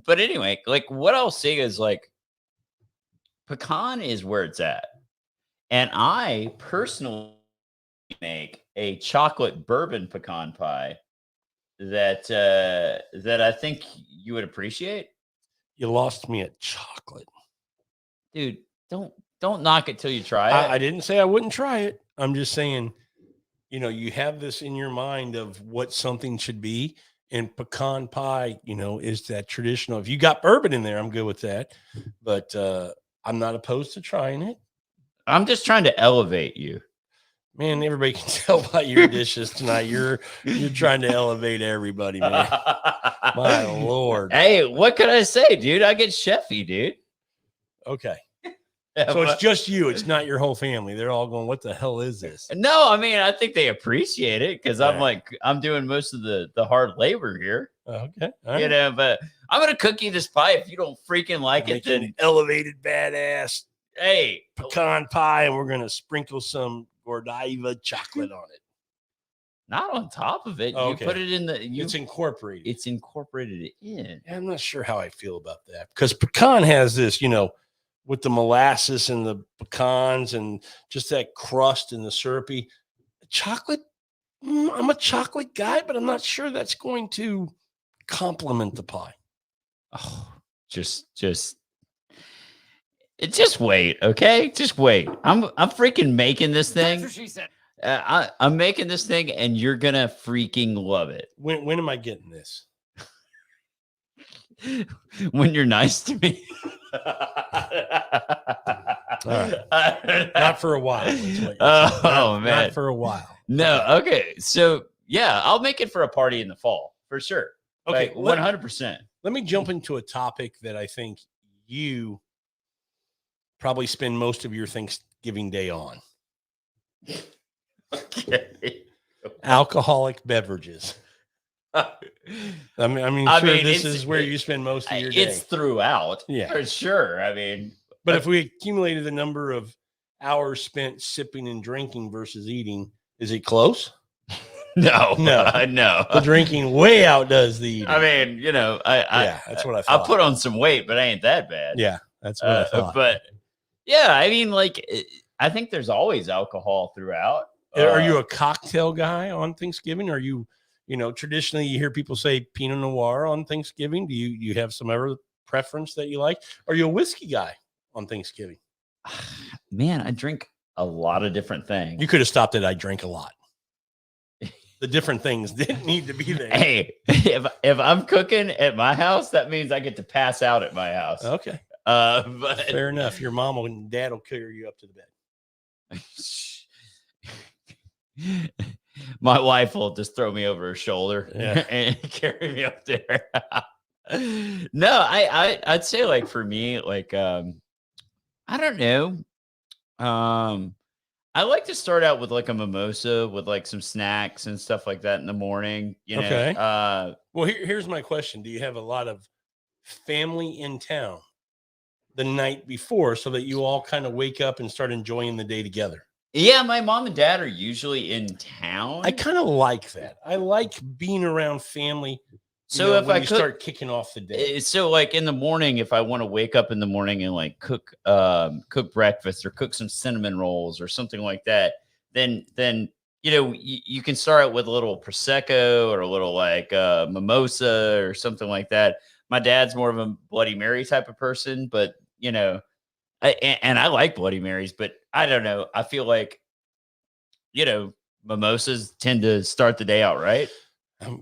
But anyway, like what I'll say is like pecan is where it's at. And I personally make a chocolate bourbon pecan pie that I think you would appreciate. You lost me at chocolate. Dude, don't knock it till you try it. I didn't say I wouldn't try it. I'm just saying, you have this in your mind of what something should be. And pecan pie, is that traditional. If you got bourbon in there, I'm good with that. But I'm not opposed to trying it. I'm just trying to elevate you. Man, everybody can tell by your dishes tonight. You're trying to elevate everybody, man. My Lord. Hey, what could I say, dude? I get chefy, dude. Okay. So it's just you. It's not your whole family. They're all going, what the hell is this? No, I mean, I think they appreciate it because I'm Right. I'm doing most of the hard labor here. Okay. All right. But I'm gonna cook you this pie. If you don't freaking like it, Make then an elevated badass hey, pecan pie, and we're going to sprinkle some Godiva chocolate on it. not on top of it. Oh, You okay. put it in the It's incorporated. it's incorporated in. I'm not sure how I feel about that because pecan has this, with the molasses and the pecans and just that crust and the syrupy chocolate. I'm a chocolate guy, but I'm not sure that's going to complement the pie. Oh, just Just wait, okay? Just wait. I'm freaking making this That's thing. what she said. I'm making this thing, and you're gonna freaking love it When am I getting this? when you're nice to me. Not for a while. Is what you're saying. Oh, man. Not for a while. No, okay. So yeah, I'll make it for a party in the fall for sure. Okay, Like, 100%. Let me jump into a topic that I think you probably spend most of your Thanksgiving day on. Okay. Alcoholic beverages. I mean, this is where you spend most of your day. It's throughout, Yeah, for sure. I mean, but if we accumulated the number of hours spent sipping and drinking versus eating, is it close? no. The drinking way outdoes the eating. I mean, that's what I thought. I put on some weight, but I ain't that bad. Yeah, that's what I thought. But yeah, I mean, like, I think there's always alcohol throughout. Are you a cocktail guy on Thanksgiving? Are you, traditionally you hear people say Pinot Noir on Thanksgiving. Do you have some other preference that you like? Are you a whiskey guy on Thanksgiving? Man, I drink a lot of different things. You could have stopped it. I drink a lot. The different things didn't need to be there. Hey, if I'm cooking at my house, that means I get to pass out at my house. Okay. But Fair enough. Your mom and dad will carry you up to the bed. My wife will just throw me over her shoulder Yeah. and carry me up there. No, I'd say, like, for me, like, I don't know. I like to start out with like a mimosa with like some snacks and stuff like that in the morning. Okay. Well, here's my question. Do you have a lot of family in town the night before so that you all kind of wake up and start enjoying the day together? Yeah, my mom and dad are usually in town. I kind of like that. I like being around family. So if I start kicking off the day, so like in the morning, if I want to wake up in the morning and like cook breakfast or cook some cinnamon rolls or something like that, then you can start out with a little prosecco or a little like mimosa or something like that. My dad's more of a Bloody Mary type of person, but I like Bloody Marys, but I don't know. I feel like mimosas tend to start the day out right.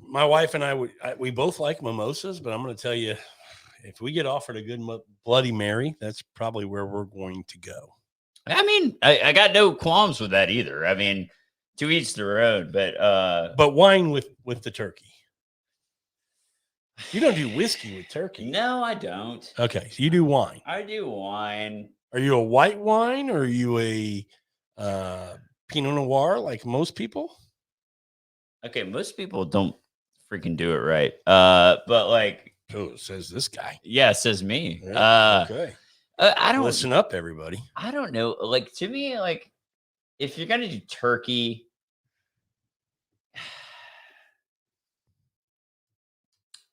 My wife and we both like mimosas, but I'm going to tell you, if we get offered a good Bloody Mary, that's probably where we're going to go. I mean, I got no qualms with that either. I mean, to each their own, but wine with the turkey. You don't do whiskey with turkey. No, I don't. Okay, so you do wine. I do wine. Are you a white wine or are you a Pinot Noir like most people? Okay, most people don't freaking do it right. But like, oh, says this guy. Yeah, says me. Yeah, okay. I don't listen up, everybody. I don't know. Like, to me, like, if you're gonna do turkey,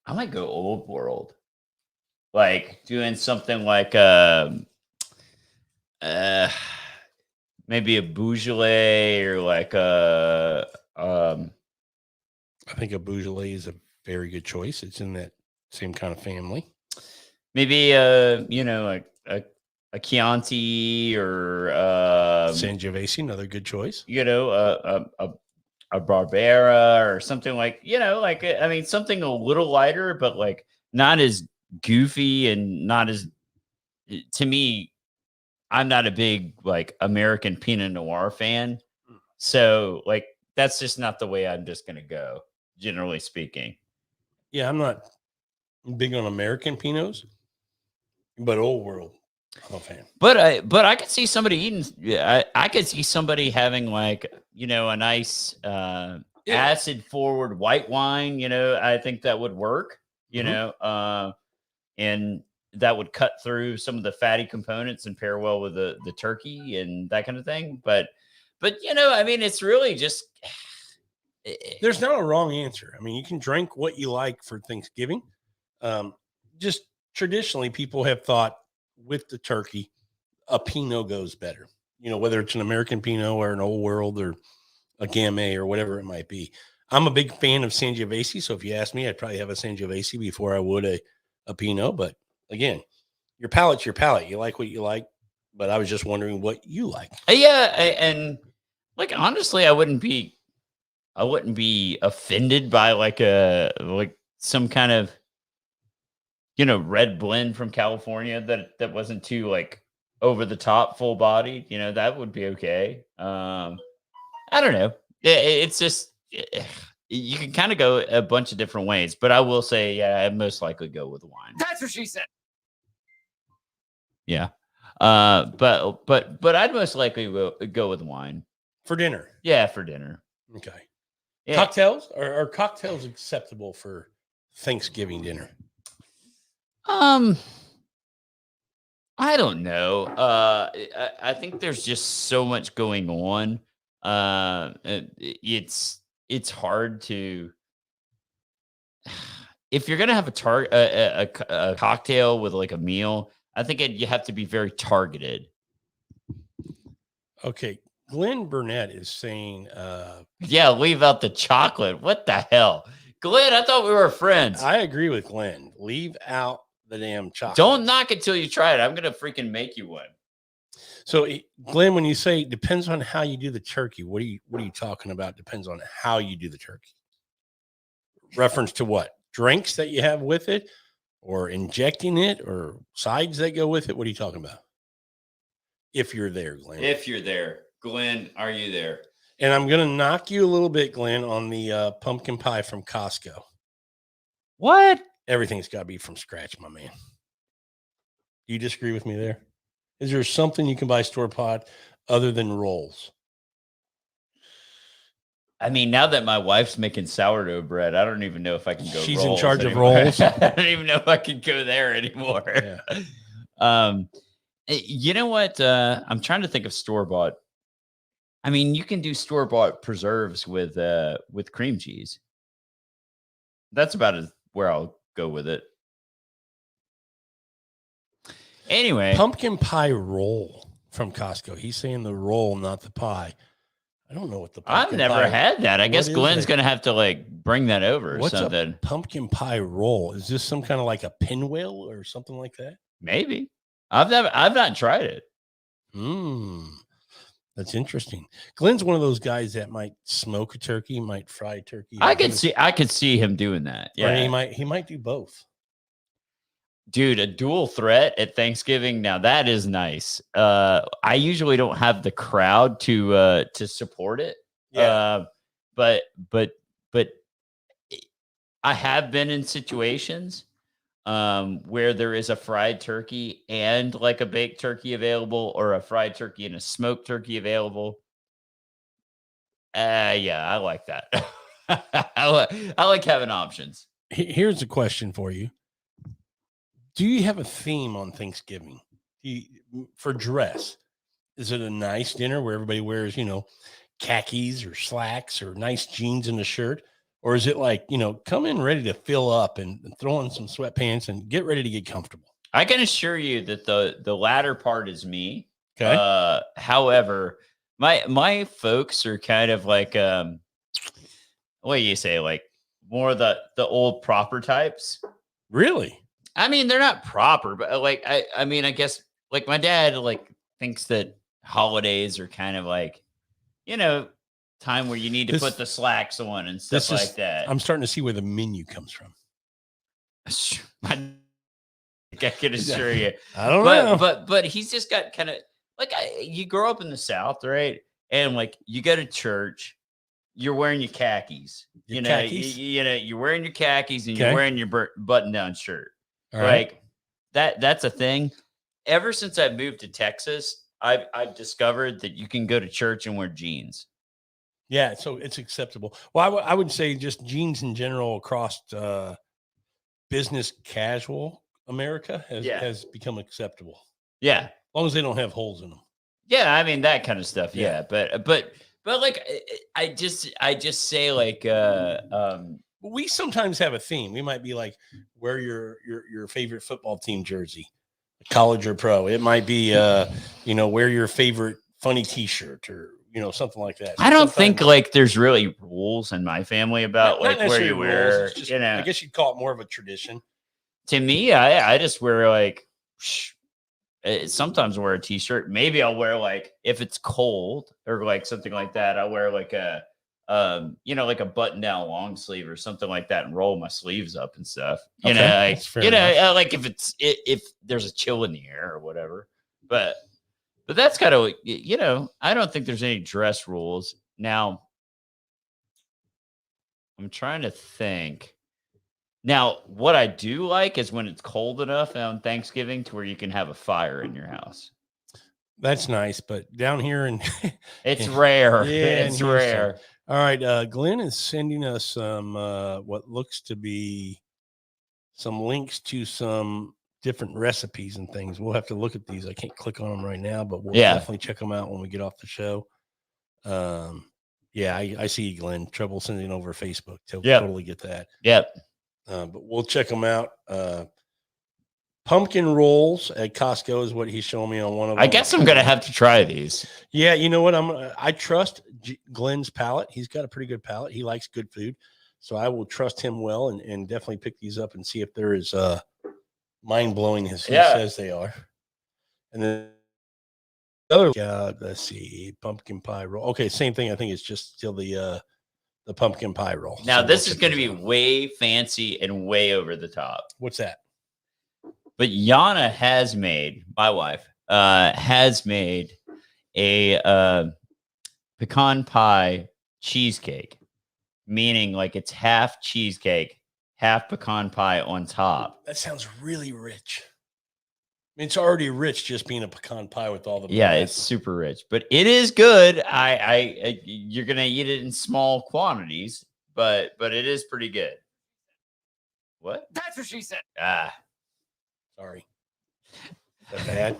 I might go old world. Like doing something like maybe a Beaujolais or like I think a Beaujolais is a very good choice. It's in that same kind of family. Maybe like a Chianti or Sangiovese, another good choice. A Barbera or something like I mean something a little lighter, but like not as goofy and not as. To me, I'm not a big like American Pinot Noir fan, so like that's just not the way I'm just gonna go. Generally speaking, yeah, I'm not big on American Pinots, but old world, I'm a fan. But I could see somebody eating. Yeah, I could see somebody having like a nice acid forward white wine. I think that would work. And that would cut through some of the fatty components and pair well with the turkey and that kind of thing. But I mean, it's really just. There's not a wrong answer. I mean, you can drink what you like for Thanksgiving. Just traditionally, people have thought with the turkey, a Pinot goes better. Whether it's an American Pinot or an Old World or a Gamay or whatever it might be. I'm a big fan of Sangiovese, so if you ask me, I'd probably have a Sangiovese before I would a Pinot. But again, your palate's your palate. You like what you like. but I was just wondering what you like. And like honestly, I wouldn't be offended by like some kind of red blend from California that wasn't too like over the top, full bodied. That would be okay. I don't know. It's just you can kind of go a bunch of different ways, but I will say, yeah, I'd most likely go with wine. That's what she said. Yeah. But I'd most likely go with wine For dinner. Yeah, for dinner. Okay. Yeah. Cocktails? Are cocktails acceptable for Thanksgiving dinner? I don't know. I think there's just so much going on. It's hard to if you're gonna have a cocktail with like a meal. I think you have to be very targeted. Okay. Glenn Burnett is saying, Yeah, leave out the chocolate. What the hell? Glenn, I thought we were friends. I agree with Glenn. Leave out the damn chocolate. Don't knock it till you try it. I'm going to freaking make you one. So, Glenn, when you say depends on how you do the turkey, what are you talking about? Depends on how you do the turkey. Reference to what? Drinks that you have with it, or injecting it, or sides that go with it? What are you talking about? If you're there, Glenn. If you're there. Glenn, are you there? And I'm going to knock you a little bit, Glenn, on the pumpkin pie from Costco. What? Everything's got to be from scratch, my man. Do you disagree with me there? Is there something you can buy store-bought other than rolls? I mean, now that my wife's making sourdough bread, I don't even know if I can go. She's rolls in charge anymore. of rolls. I don't even know if I can go there anymore. Yeah. You know what? I'm trying to think of store-bought. I mean, you can do store-bought preserves with cream cheese. That's about where I'll go with it. Anyway, Pumpkin pie roll from Costco. He's saying the roll, not the pie. I don't know what the I've pumpkin never pie, had that. I guess is Glenn's it? going to have to like bring that over or What's something. a pumpkin pie roll? Is this some kind of like a pinwheel or something like that? Maybe. I've not tried it. That's interesting. Glenn's one of those guys that might smoke a turkey, might fry a turkey. I could see him doing that. Or Yeah. he might do both. Dude, a dual threat at Thanksgiving. Now that is nice. I usually don't have the crowd to support it. Yeah. But I have been in situations where there is a fried turkey and like a baked turkey available, or a fried turkey and a smoked turkey available. Yeah, I like that. I like having options. Here's a question for you. Do you have a theme on Thanksgiving for dress? Is it a nice dinner where everybody wears, khakis or slacks or nice jeans and a shirt? Or is it like, come in ready to fill up and throw on some sweatpants and get ready to get comfortable? I can assure you that the latter part is me. Okay. However, my folks are kind of like, what do you say? Like more the old proper types. Really? I mean, they're not proper, but like, I mean, I guess like my dad like thinks that holidays are kind of like, time where you need to put the slacks on and stuff like that. I'm starting to see where the menu comes from. I can assure you. I don't know. But he's just got kind of like, you grow up in the South, right? And like you go to church, you're wearing your khakis. Khakis? You're wearing your khakis and Okay. you're wearing your button-down shirt. All right. Like that's a thing. Ever since I moved to Texas, I've discovered that you can go to church and wear jeans. Yeah, so it's acceptable. Well, I would say just jeans in general across business casual America has become acceptable. Yeah. As long as they don't have holes in them. Yeah, I mean that kind of stuff. Yeah. Yeah, but like I just say like We sometimes have a theme. We might be like, wear your favorite football team jersey, college or pro. It might be wear your favorite funny t-shirt or something like that. I don't think like there's really rules in my family about not like where you necessarily wear. rules, it's just, I guess you'd call it more of a tradition. To me, I just wear like sometimes wear a t-shirt. Maybe I'll wear like if it's cold or like something like that. I'll wear like a like a button down long sleeve or something like that and roll my sleeves up and stuff. Okay, that's fair enough. Like if there's a chill in the air or whatever. But that's kind of I don't think there's any dress rules. Now I'm trying to think. Now, what I do like is when it's cold enough on Thanksgiving to where you can have a fire in your house. That's nice, but down here in It's rare. Yeah, It's in Houston. rare. All right, Glenn is sending us some what looks to be some links to some different recipes and things. We'll have to look at these. I can't click on them right now, but we'll definitely check them out when we get off the show. Yeah, I see you, Glenn. Trouble sending over Facebook. Totally get that. Yep. But we'll check them out. Pumpkin rolls at Costco is what he's showing me on one of them. I guess I'm gonna have to try these. Yeah, you know what? I trust Glenn's palate. He's got a pretty good palate. He likes good food, so I will trust him well and definitely pick these up and see if they're as mind blowing as he says they are. And then let's see, pumpkin pie roll. Okay, same thing. I think it's just still the pumpkin pie roll. Now So this we'll is going to check be those out. way fancy and way over the top. What's that? But Yana has made, my wife, has made a pecan pie cheesecake, meaning like it's half cheesecake, half pecan pie on top. That sounds really rich. I mean, it's already rich just being a pecan pie with all the It's super rich, but it is good. You're gonna eat it in small quantities, but it is pretty good. What? That's what she said. Sorry. Is that bad?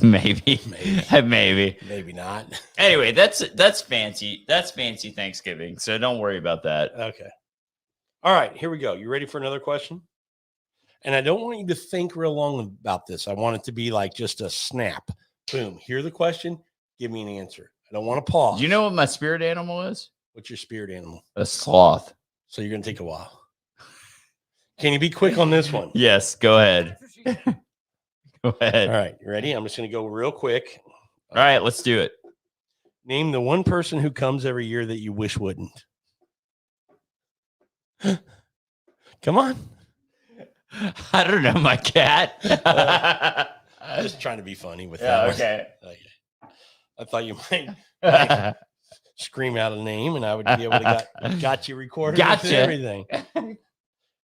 Maybe. Maybe not. Anyway, that's fancy. That's fancy Thanksgiving. So don't worry about that. Okay. All right, here we go. You ready for another question? And I don't want you to think real long about this. I want it to be like just a snap. Boom. Hear the question. Give me an answer. I don't want to pause. Do you know what my spirit animal is? What's your spirit animal? A sloth. So you're going to take a while. Can you be quick on this one? Yes, go ahead. That's what she said. Go ahead. All right, you ready? I'm just going to go real quick. All right, let's do it. Name the one person who comes every year that you wish wouldn't. Come on. I don't know, my cat. I'm just trying to be funny with that one. Okay. I thought you might scream out a name and I would be able to got you recorded Gotcha. and everything.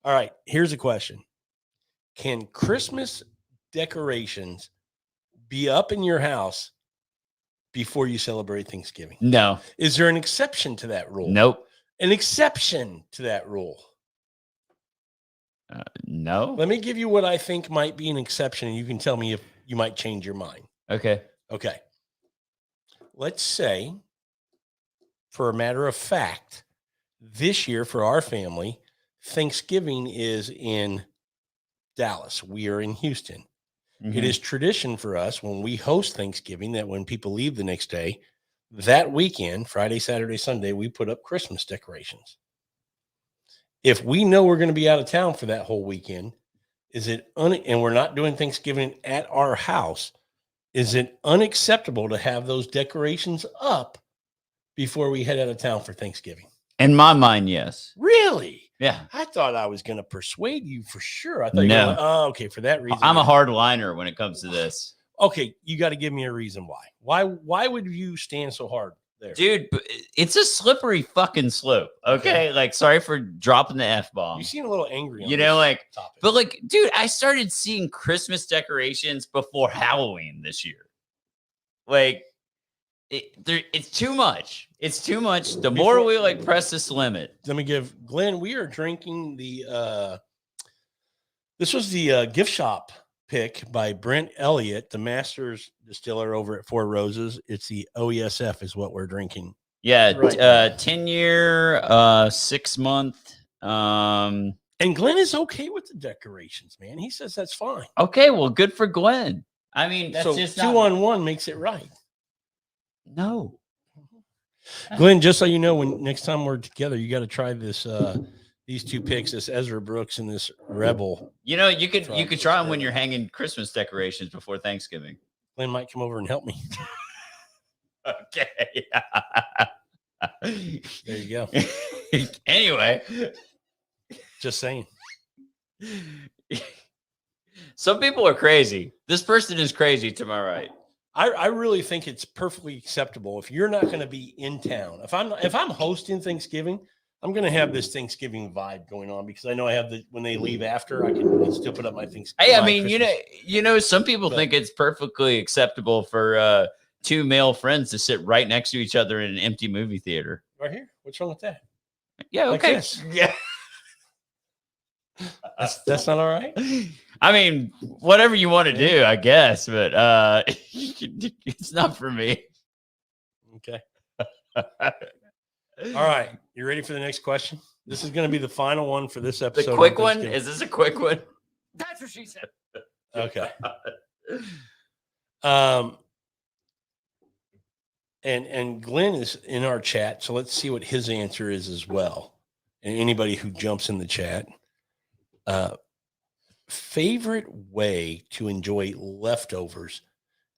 All right, here's a question. Can Christmas decorations be up in your house before you celebrate Thanksgiving? No. Is there an exception to that rule? Nope. An exception to that rule. No. Let me give you what I think might be an exception, and you can tell me if you might change your mind. Okay. Okay. Let's say, for a matter of fact, this year for our family, Thanksgiving is in Dallas. We are in Houston. It is tradition for us when we host Thanksgiving that when people leave the next day, that weekend, Friday, Saturday, Sunday, we put up Christmas decorations. If we know we're going to be out of town for that whole weekend, and we're not doing Thanksgiving at our house, is it unacceptable to have those decorations up before we head out of town for Thanksgiving? In my mind, yes. Really? Yeah. I thought I was going to persuade you for sure. I thought you No. were like, okay, for that reason. I'm a hard liner when it comes to this. Okay, you got to give me a reason why. Why would you stand so hard there? Dude, it's a slippery fucking slope. Okay. Like, sorry for dropping the F-bomb. You seem a little angry on You know, this like, topic. but like, dude, I started seeing Christmas decorations before Halloween this year. Like, it's too much. It's too much. The more we like press this limit. Let me give Glenn, we are drinking the this was the gift shop pick by Brent Elliott, the master's distiller over at Four Roses. It's the OESF is what we're drinking. Yeah, Right. 10-year, 6 month. And Glenn is okay with the decorations, man. He says that's fine. Okay, well, good for Glenn. I mean, that's So just 2-on-1 makes it right. No. Glenn, just so you know, when next time we're together, you got to try this these two picks, this Ezra Brooks and this Rebel. You know, you could Trump try them is when you're great. hanging Christmas decorations before Thanksgiving. Glenn might come over and help me. Okay. There you go. Anyway, Just saying. some people are crazy. This person is crazy to my right. I really think it's perfectly acceptable if you're not going to be in town. If I'm hosting Thanksgiving, I'm going to have this Thanksgiving vibe going on because I know I have when they leave after, I can still put up my Thanksgiving. Hey, I mean, you know, some people think it's perfectly acceptable for two male friends to sit right next to each other in an empty movie theater. Right here. What's wrong with that? Yeah, Like okay. this. Yeah. That's not all right. I mean, whatever you want to do, I guess, but it's not for me. Okay. All right. You ready for the next question? This is going to be the final one for this episode. The quick one? Is this a quick one? That's what she said. Okay. And Glenn is in our chat, so let's see what his answer is as well. And anybody who jumps in the chat. Favorite way to enjoy leftovers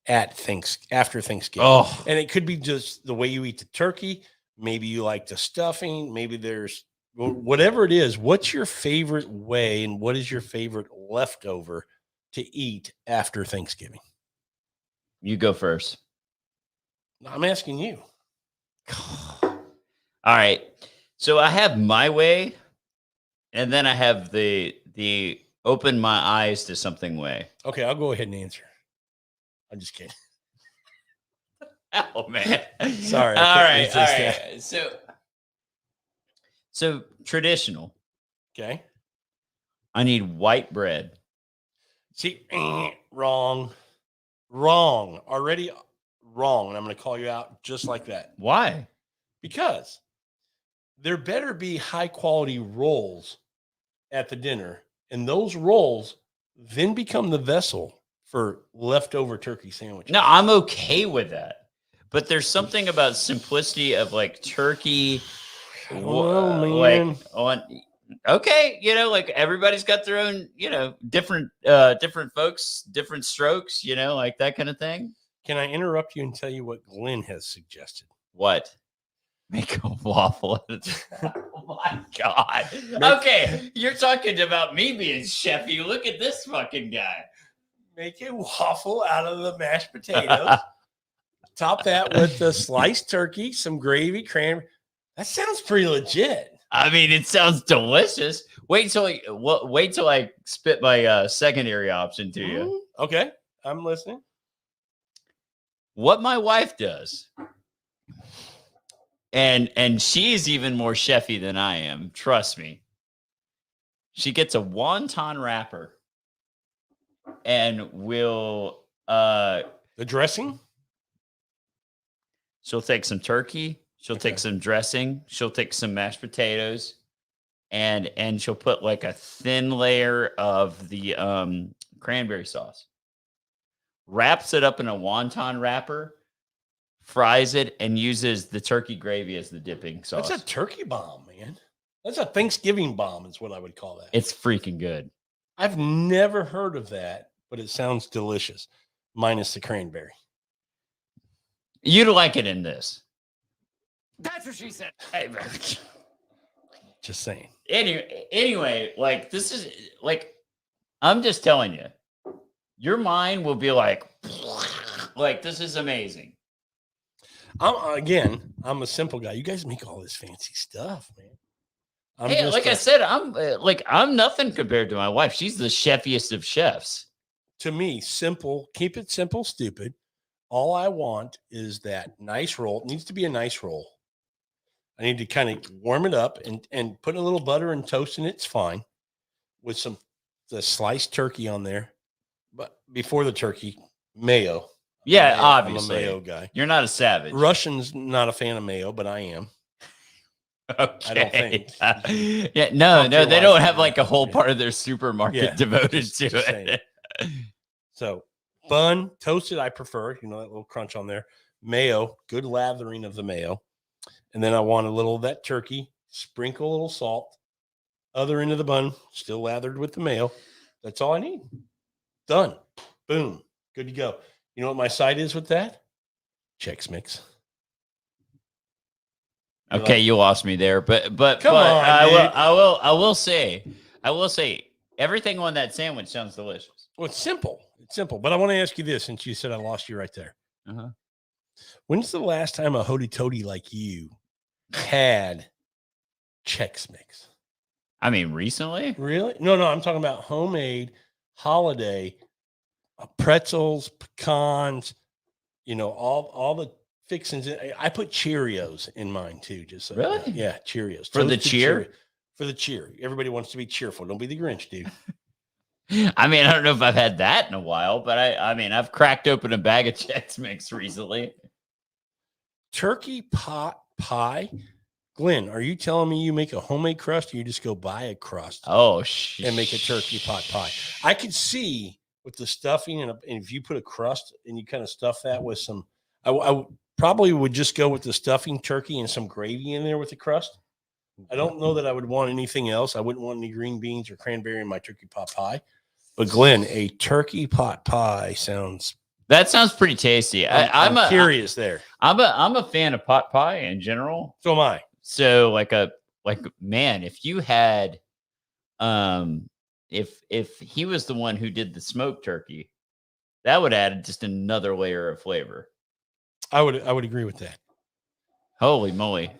after Thanksgiving. Oh, And it could be just the way you eat the turkey. Maybe you like the stuffing. Maybe there's whatever it is. What's your favorite way and what is your favorite leftover to eat after Thanksgiving? you go first. I'm asking you. All right. So I have my way, and then I have the open my eyes to something way. Okay, I'll go ahead and answer. I'm just kidding. Oh man. Sorry. All I right. can't All resist right. So traditional. Okay. I need white bread. See, wrong. Already wrong. And I'm going to call you out just like that. Why? Because There better be high quality rolls at the dinner. And those rolls then become the vessel for leftover turkey sandwiches. no, I'm okay with that. But there's something about simplicity of like turkey. I don't know, man. Like on okay, you know, like everybody's got their own, you know, different folks, different strokes, you know, like that kind of thing. Can I interrupt you and tell you what Glenn has suggested? What? Make a waffle. Oh my god. Okay, you're talking about me being chefy. Look at this fucking guy. Make a waffle out of the mashed potatoes. Top that with the sliced turkey, some gravy, cranberry. That sounds pretty legit. I mean, it sounds delicious. Wait till I spit my secondary option to you. Okay, I'm listening. What my wife does, and she's even more chefy than I am. Trust me. She gets a wonton wrapper, and will The dressing. she'll take some turkey. She'll Okay. take some dressing. She'll take some mashed potatoes, and she'll put like a thin layer of the cranberry sauce. Wraps it up in a wonton wrapper, fries it, and uses the turkey gravy as the dipping sauce. That's a turkey bomb, man. That's a Thanksgiving bomb, is what I would call that. It's freaking good. I've never heard of that, but it sounds delicious, minus the cranberry. You'd like it in this. That's what she said. Just saying. Anyway, like this is like I'm just telling you, your mind will be like this is amazing. I'm a simple guy. You guys make all this fancy stuff, man. I said, I'm nothing compared to my wife. She's the chefiest of chefs. To me, simple. Keep it simple, stupid. All I want is that nice roll. It needs to be a nice roll. I need to kind of warm it up and put a little butter and toast in it. It's fine. With the sliced turkey on there. But before the turkey, mayo. Yeah, I'm obviously. a mayo guy. You're not a savage. Russian's not a fan of mayo, but I am. Okay. I don't think. Yeah, no, Talk to your they wife don't about have like a that. whole Yeah. part of their supermarket Yeah, devoted just to saying. it. So bun, toasted, I prefer, that little crunch on there. Mayo, good lathering of the mayo. And then I want a little of that turkey, sprinkle a little salt, Other end of the bun, still lathered with the mayo. That's all I need. Done. Boom. Good to go. You know what my side is with that? Chex Mix. You Okay, like- you lost me there, but Come on, dude. I will say everything on that sandwich sounds delicious. Well, it's simple. It's simple. But I want to ask you this, since you said I lost you right there. Uh-huh. When's the last time a hoity toady like you had Chex Mix? I mean, recently? Really? No, I'm talking about homemade holiday pretzels, pecans, all the fixings. I put Cheerios in mine too. Just so Really? yeah, Cheerios For the Toasted cheer? For the cheer. Everybody wants to be cheerful. Don't be the Grinch, dude. I mean, I don't know if I've had that in a while, but I mean, I've cracked open a bag of Chex Mix recently. Turkey pot pie. Glenn, are you telling me you make a homemade crust or you just go buy a crust Oh, and make a turkey pot pie? I could see with the stuffing and if you put a crust and you kind of stuff that with some, I probably would just go with the stuffing turkey and some gravy in there with the crust. I don't know that I would want anything else. I wouldn't want any green beans or cranberry in my turkey pot pie. But Glenn, a turkey pot pie sounds. That sounds pretty tasty. I'm curious there. I'm a fan of pot pie in general. So am I. So man, if you had if he was the one who did the smoked turkey, that would add just another layer of flavor. I would agree with that. Holy moly.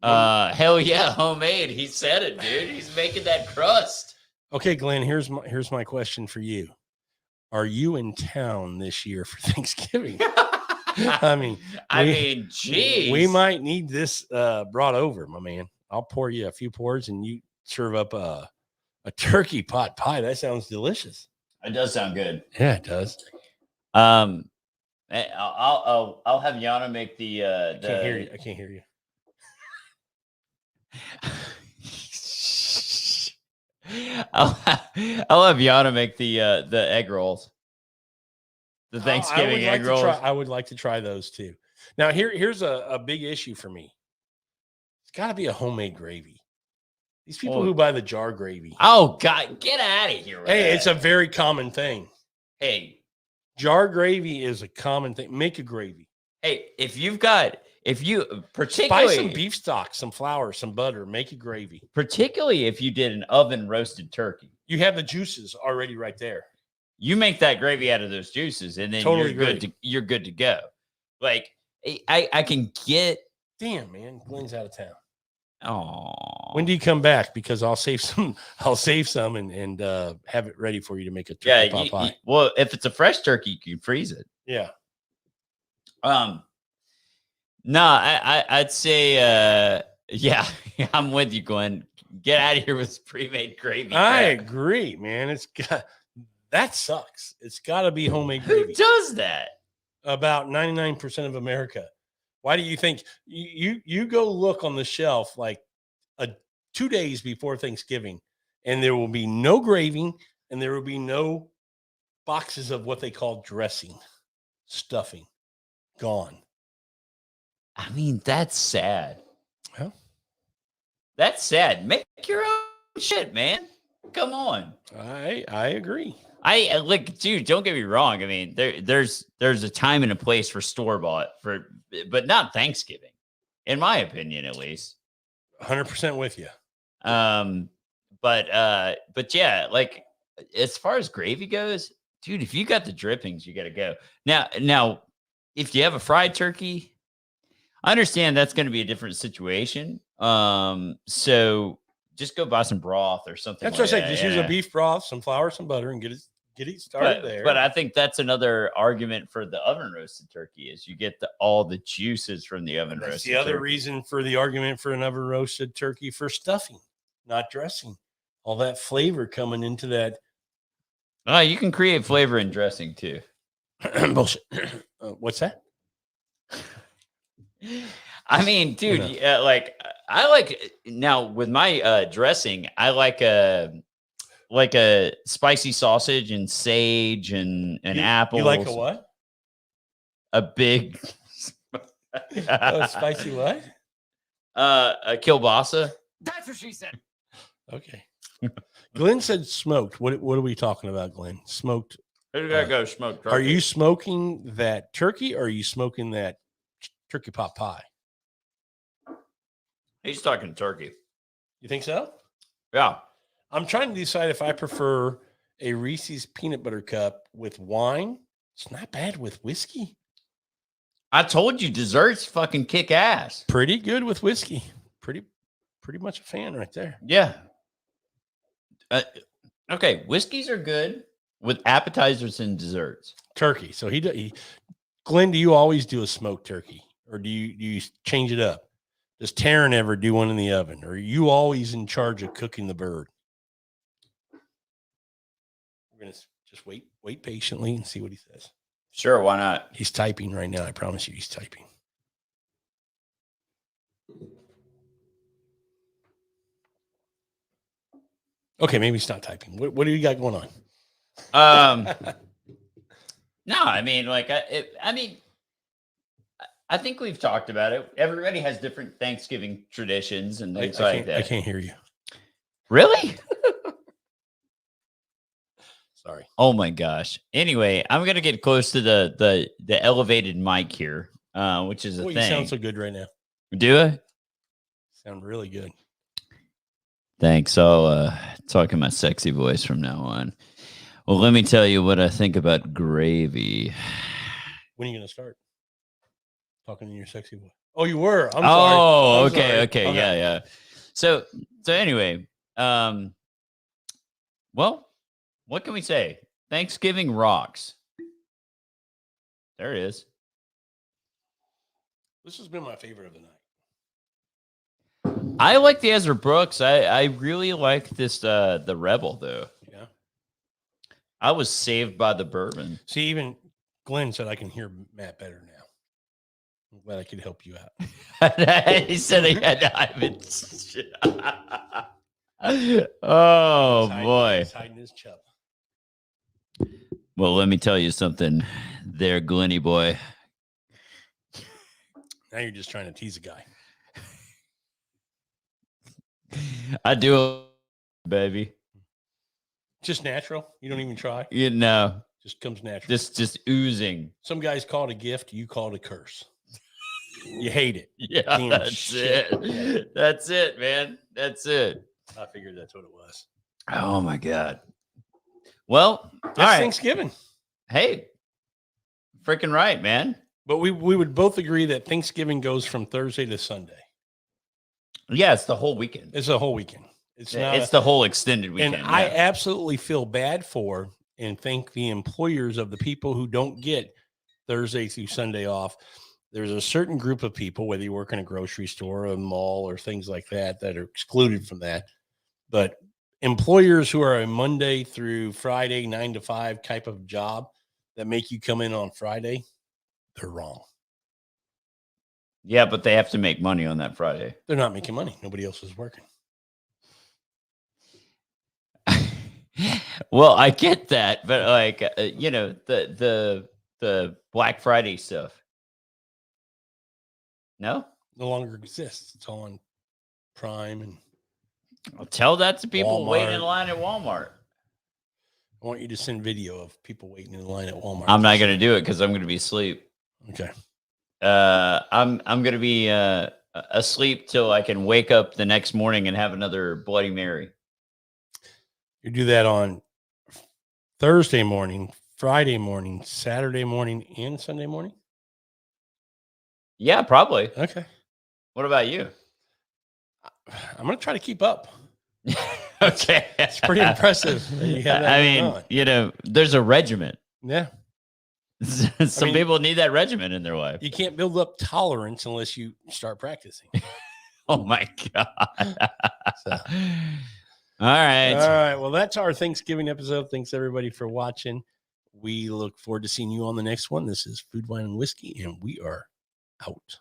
Hell yeah, homemade. He said it, dude. He's making that crust. Okay, Glenn, here's my question for you. Are you in town this year for Thanksgiving? I mean, geez. We might need this brought over, my man. I'll pour you a few pours and you serve up a turkey pot pie. That sounds delicious. It does sound good. Yeah, it does. I'll have Yana make the I can't hear you. I'll have Yana make the egg rolls. The Thanksgiving egg rolls. I would like to try those too. Now, here's a big issue for me. It's got to be a homemade gravy. These people who buy the jar gravy. Oh, God, get out of here. Hey, it's a very common thing. Hey, jar gravy is a common thing. Make a gravy. Hey, particularly buy some beef stock, some flour, some butter, make a gravy. Particularly if you did an oven roasted turkey. You have the juices already right there. You make that gravy out of those juices, and then you're good to go. Like I can get. Damn, man, Glenn's out of town. Oh, when do you come back? Because I'll save some. And have it ready for you to make a turkey pot pie. Well, if it's a fresh turkey, you can freeze it. Yeah. No, I'd say, yeah, I'm with you, Glenn. Get out of here with pre-made gravy. I agree, man. That sucks. It's got to be homemade gravy. Who does that? About 99% of America. Why do you think you go look on the shelf like 2 days before Thanksgiving, and there will be no gravy, and there will be no boxes of what they call dressing, stuffing, gone. I mean, that's sad. Well, that's sad. Make your own shit, man. Come on. I agree. I like, dude, don't get me wrong. I mean, there's a time and a place for store-bought but not Thanksgiving, in my opinion, at least. 100% with you. But yeah, like as far as gravy goes, dude, if you got the drippings, you got to go. Now, if you have a fried turkey, I understand that's going to be a different situation. So just go buy some broth or something. That's what I say. Just use a beef broth, some flour, some butter, and get it started there. But I think that's another argument for the oven roasted turkey is you get all the juices from the oven roasted. That's the other reason for the argument for an oven roasted turkey for stuffing, not dressing. All that flavor coming into that. You can create flavor in dressing too. Bullshit. What's that? I mean, dude, like I like now with my dressing, I like a spicy sausage and sage and apples. You like a what? A big spicy what? A kielbasa. That's what she said. Okay. Glenn said smoked. What are we talking about, Glenn? Smoked. Who's got to go smoke turkey? Are you smoking that turkey or are you smoking that turkey pot pie? He's talking turkey. You think so? Yeah. I'm trying to decide if I prefer a Reese's peanut butter cup with wine. It's not bad with whiskey. I told you desserts fucking kick ass. Pretty good with whiskey. Pretty much a fan right there. Yeah. Okay, whiskeys are good with appetizers and desserts. Turkey. So Glenn, do you always do a smoked turkey or do you change it up? Does Taryn ever do one in the oven? Or are you always in charge of cooking the bird? We're going to just wait patiently and see what he says. Sure, why not? He's typing right now. I promise you he's typing. Okay, maybe he's not typing. What do you got going on? No, I mean, like, I think we've talked about it. Everybody has different Thanksgiving traditions and things like that. I can't hear you. Really? Sorry. Oh my gosh. Anyway, I'm gonna get close to the elevated mic here, which is a thing. You sound so good right now. Do I? Sound really good. Thanks. I'll talk in my sexy voice from now on. Well, let me tell you what I think about gravy. When are you gonna start talking in your sexy voice? Oh, you were. I'm sorry. Oh, I'm sorry. okay. Yeah. So anyway, well, what can we say? Thanksgiving rocks. There it is. This has been my favorite of the night. I like the Ezra Brooks. I really like this the Rebel though. Yeah. I was saved by the bourbon. See, even Glenn said I can hear Matt better now. I'm glad I could help you out. He said he had diamonds. Oh boy. He's hiding his chub. Well, let me tell you something there, Glenny boy. Now you're just trying to tease a guy. I do, baby. Just natural. You don't even try. You know, Just comes natural. just oozing. Some guys call it a gift. You call it a curse. You hate it. Yeah, Damn that's shit. it. That's it, man. That's it. I figured that's what it was. Oh my god. Well, That's all right. Thanksgiving. Hey, freaking right, man. But we would both agree that Thanksgiving goes from Thursday to Sunday. Yeah, it's the whole weekend. It's a whole weekend. It's the whole extended weekend. And I absolutely feel bad for and thank the employers of the people who don't get Thursday through Sunday off. There's a certain group of people, whether you work in a grocery store, a mall, or things like that, that are excluded from that. But employers who are a Monday through Friday, 9 to 5 type of job that make you come in on Friday, they're wrong. Yeah, but they have to make money on that Friday. They're not making money. Nobody else is working. Well, I get that, but like you know, the Black Friday stuff. No longer exists. It's all on Prime, and I'll tell that to people waiting in Walmart. line at Walmart. I want you to send video of people waiting in line at Walmart. I'm not going to do it because I'm going to be asleep. Okay. I'm going to be asleep till I can wake up the next morning and have another Bloody Mary. You do that on Thursday morning, Friday morning, Saturday morning, and Sunday morning? Yeah, probably. Okay. What about you? I'm going to try to keep up. Okay. It's pretty impressive that you have that I going mean, on. you know, there's a regiment. Yeah. Some people need that regiment in their life. You can't build up tolerance unless you start practicing. Oh my God. So. All right. All right. Well, that's our Thanksgiving episode. Thanks everybody for watching. We look forward to seeing you on the next one. This is Food, Wine, and Whiskey, and we are out.